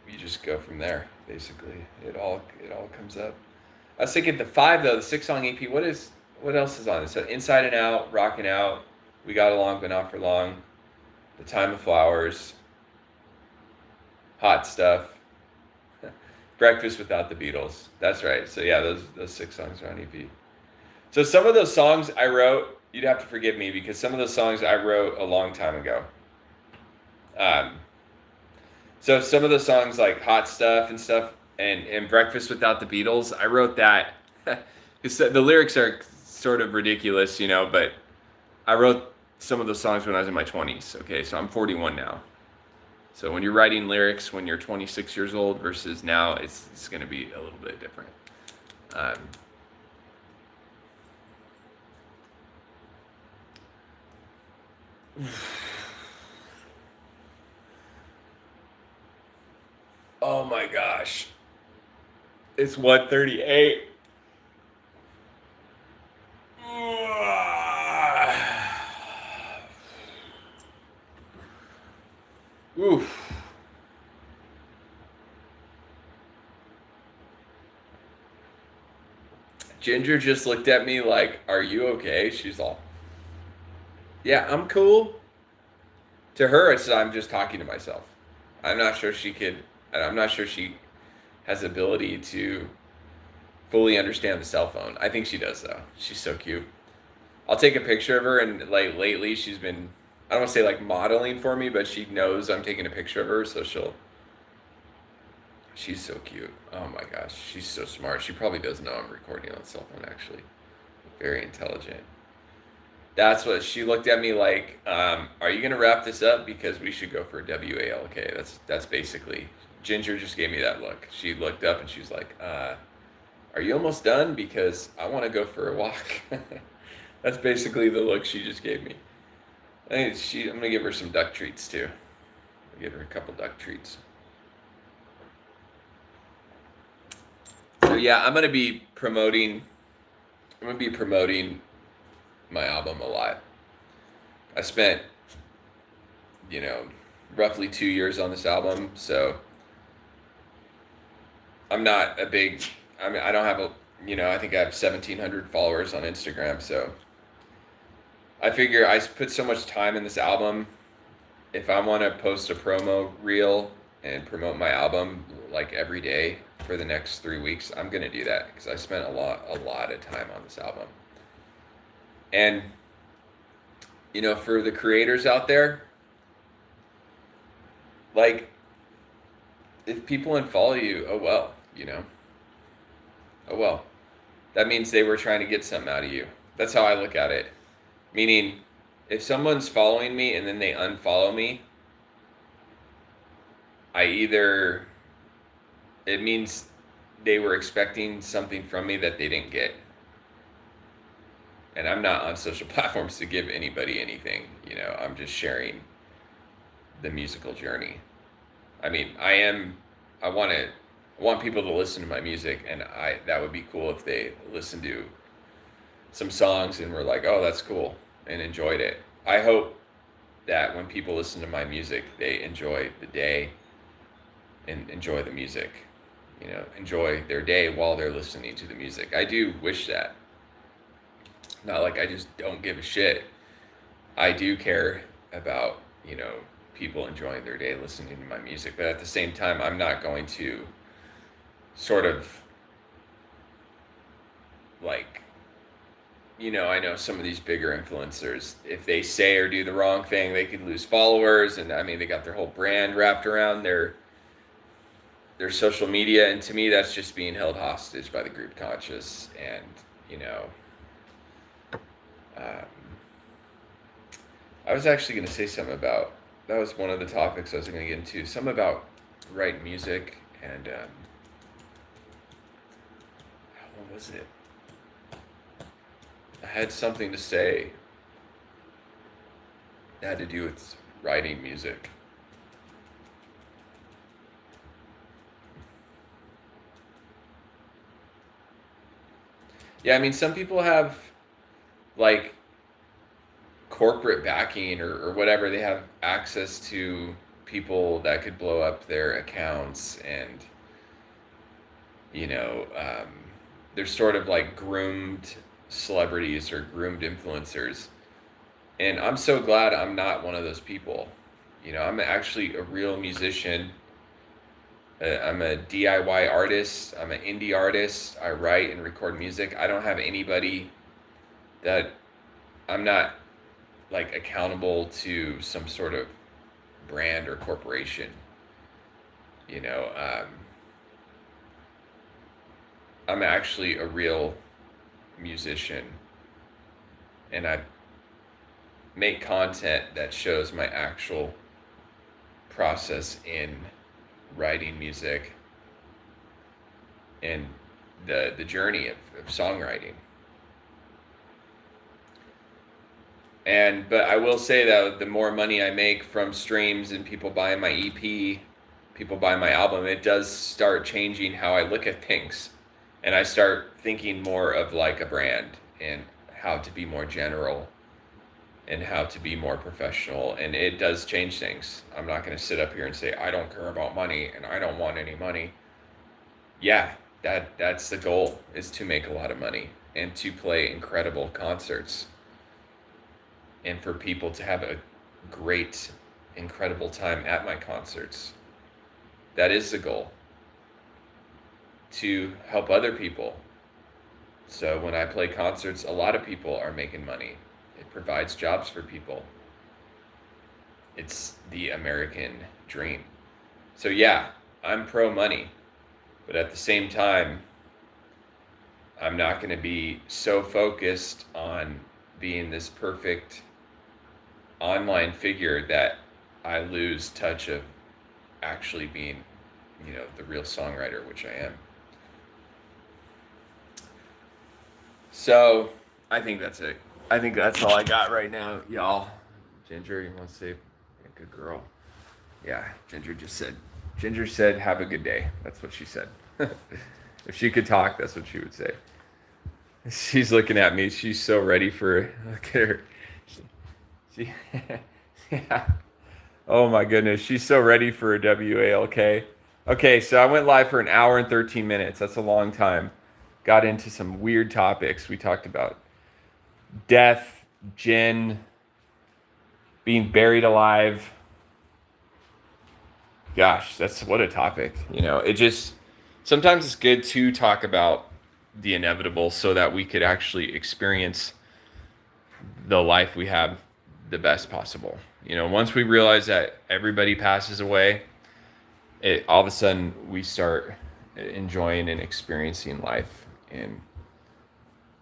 you just go from there. Basically, it all comes up. I was thinking the five though, the 6 song EP. What else is on it? So "Inside and Out," "Rockin' Out," "We Got Along But Not for Long," "The Time of Flowers," "Hot Stuff," "Breakfast Without the Beatles." That's right. So yeah, those 6 songs are on EP. So some of those songs I wrote, you'd have to forgive me because some of those songs I wrote a long time ago. Um, so some of the songs like "Hot Stuff" and stuff, and "Breakfast Without the Beatles," I wrote that. Because the lyrics are sort of ridiculous, you know, but I wrote some of those songs when I was in my 20s. Okay, so I'm 41 now. So when you're writing lyrics when you're 26 years old versus now, it's going to be a little bit different. Um, oh my gosh, it's 1:38. Oof. Ginger just looked at me like, "Are you okay?" She's all, "Yeah, I'm cool." To her, it's I'm just talking to myself. I'm not sure she could, and I'm not sure she has the ability to fully understand the cell phone. I think she does though. She's so cute. I'll take a picture of her, and like lately she's been, I don't want to say like modeling for me, but she knows I'm taking a picture of her, so she's so cute. Oh my gosh, she's so smart. She probably does know I'm recording on the cell phone actually. Very intelligent. That's what she looked at me like. Are you gonna wrap this up because we should go for a WALK? That's basically. Ginger just gave me that look. She looked up and she was like, "Are you almost done? Because I want to go for a walk." That's basically the look she just gave me. I'm gonna give her some duck treats too. I'll give her a couple duck treats. So yeah, I'm gonna be promoting. I'm gonna be promoting my album a lot. I spent, you know, roughly 2 years on this album, so I'm not a big. I mean, I don't have a. I think I have 1,700 followers on Instagram, so I figure I put so much time in this album. If I want to post a promo reel and promote my album like every day for the next 3 weeks, I'm gonna do that because I spent a lot of time on this album. And for the creators out there, like, if people unfollow you, oh well, oh well. That means they were trying to get something out of you. That's how I look at it. Meaning, if someone's following me and then they unfollow me, it means they were expecting something from me that they didn't get. And I'm not on social platforms to give anybody anything. I'm just sharing the musical journey. I mean, I want people to listen to my music, and that would be cool if they listened to some songs and were like, "Oh, that's cool," and enjoyed it. I hope that when people listen to my music, they enjoy the day and enjoy the music. Enjoy their day while they're listening to the music. I do wish that. Not like I just don't give a shit. I do care about, people enjoying their day listening to my music, but at the same time, I'm not going to sort of like, I know some of these bigger influencers, if they say or do the wrong thing, they could lose followers. And I mean, they got their whole brand wrapped around their social media. And to me, that's just being held hostage by the group conscious. And, um, I was actually going to say something about, that was one of the topics I was going to get into, something about writing music. And, what was it? I had something to say that had to do with writing music. Yeah, I mean, some people have like corporate backing or whatever. They have access to people that could blow up their accounts, and you know, um, they're sort of like groomed celebrities or groomed influencers. And I'm so glad I'm not one of those people. I'm actually a real musician. I'm a DIY artist. I'm an indie artist. I write and record music. I don't have anybody that I'm not like accountable to some sort of brand or corporation. You know, um, I'm actually a real musician, and I make content that shows my actual process in writing music and the journey of songwriting. And but I will say that the more money I make from streams and people buying my EP, people buying my album, it does start changing how I look at things. And I start thinking more of like a brand and how to be more general and how to be more professional. And it does change things. I'm not going to sit up here and say I don't care about money and I don't want any money. Yeah, that's the goal, is to make a lot of money and to play incredible concerts and for people to have a great, incredible time at my concerts. That is the goal, to help other people. So when I play concerts, a lot of people are making money. It provides jobs for people. It's the American dream. So yeah, I'm pro money, but at the same time, I'm not going to be so focused on being this perfect online figure that I lose touch of actually being, the real songwriter, which I am. So I think that's it. I think that's all I got right now, y'all. Ginger, you want to say, yeah, good girl? Yeah, Ginger said, have a good day. That's what she said. If she could talk, that's what she would say. She's looking at me. She's so ready for, look at her. She yeah. Oh my goodness. She's so ready for a WALK. Okay, so I went live for an hour and 13 minutes. That's a long time. Got into some weird topics. We talked about death, jinn, being buried alive. Gosh, that's what a topic. It just, sometimes it's good to talk about the inevitable so that we could actually experience the life we have the best possible. Once we realize that everybody passes away, all of a sudden we start enjoying and experiencing life in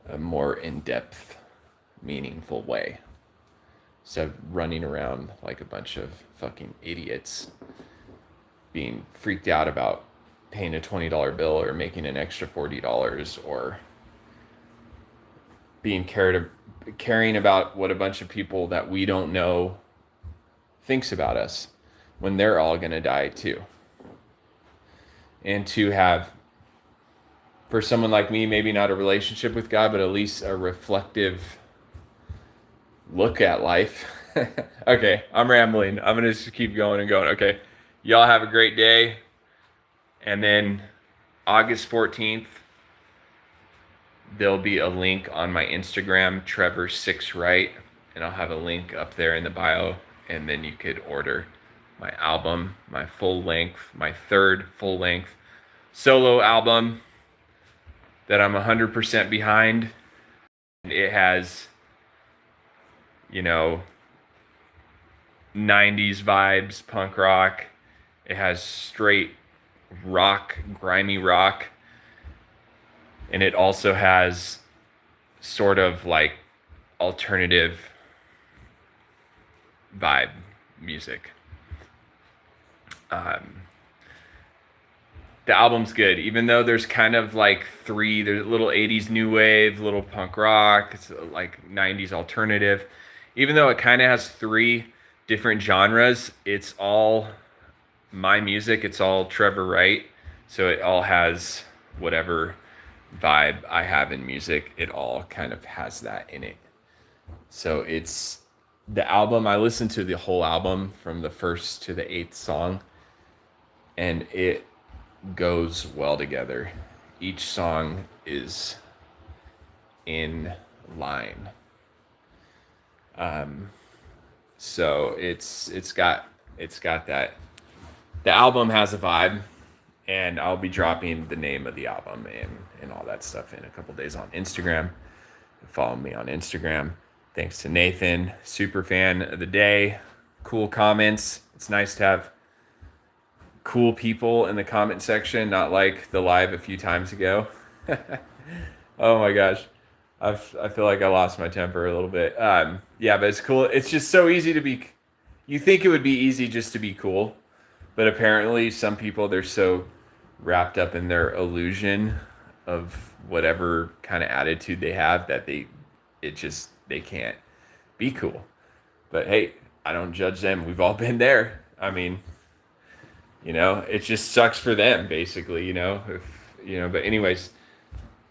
a more in-depth, meaningful way. Instead of running around like a bunch of fucking idiots, being freaked out about paying a $20 bill or making an extra $40, or being caring about what a bunch of people that we don't know thinks about us when they're all going to die too. And to have, for someone like me, maybe not a relationship with God, but at least a reflective look at life. Okay, I'm rambling. I'm going to just keep going and going. Okay, y'all have a great day. And then August 14th, there'll be a link on my Instagram, Trevor6Wright, and I'll have a link up there in the bio. And then you could order my album, my third full length solo album that I'm 100% behind. It has, you know, 90s vibes, punk rock. It has straight rock, grimy rock. And it also has sort of like alternative vibe music. Um, the album's good, even though there's kind of like three. There's a little '80s new wave, little punk rock. It's like '90s alternative. Even though it kind of has three different genres, it's all my music. It's all Trevor Wright, so it all has whatever vibe I have in music. It all kind of has that in it. So it's the album. I listened to the whole album from the first to the eighth song, and it goes well together. Each song is in line. So it's got that. The album has a vibe, and I'll be dropping the name of the album and all that stuff in a couple days on Instagram. Follow me on Instagram. Thanks to Nathan, super fan of the day. Cool comments. It's nice to have cool people in the comment section, not like the live a few times ago. Oh my gosh. I feel like I lost my temper a little bit. Yeah, but it's cool. It's just so easy to be. You think it would be easy just to be cool, but apparently some people, they're so wrapped up in their illusion of whatever kind of attitude they have that they can't be cool. But hey, I don't judge them. We've all been there. I mean, it just sucks for them, basically. But anyways,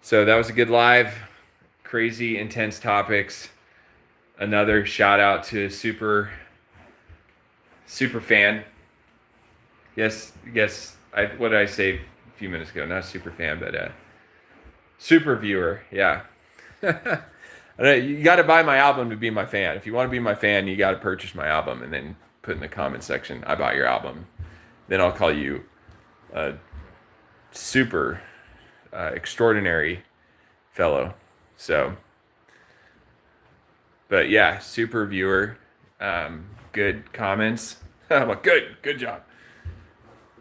so that was a good live. Crazy intense topics. Another shout out to super fan. Yes, what did I say a few minutes ago? Not super fan, but super viewer. Yeah. You got to buy my album to be my fan. If you want to be my fan, you got to purchase my album and then put in the comment section, I bought your album. Then I'll call you a super extraordinary fellow. So, but yeah, super viewer. Good comments. I'm like, good job.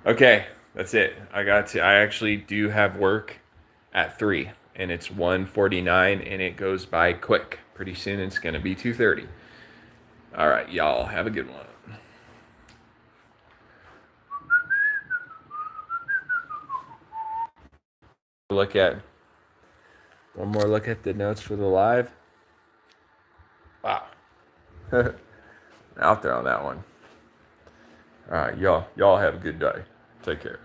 Okay, that's it. I actually do have work at 3, and it's 1:49, and it goes by quick. Pretty soon it's going to be 2:30. All right, y'all, have a good one. One more look at the notes for the live. Wow. Out there on that one. All right, y'all have a good day. Take care.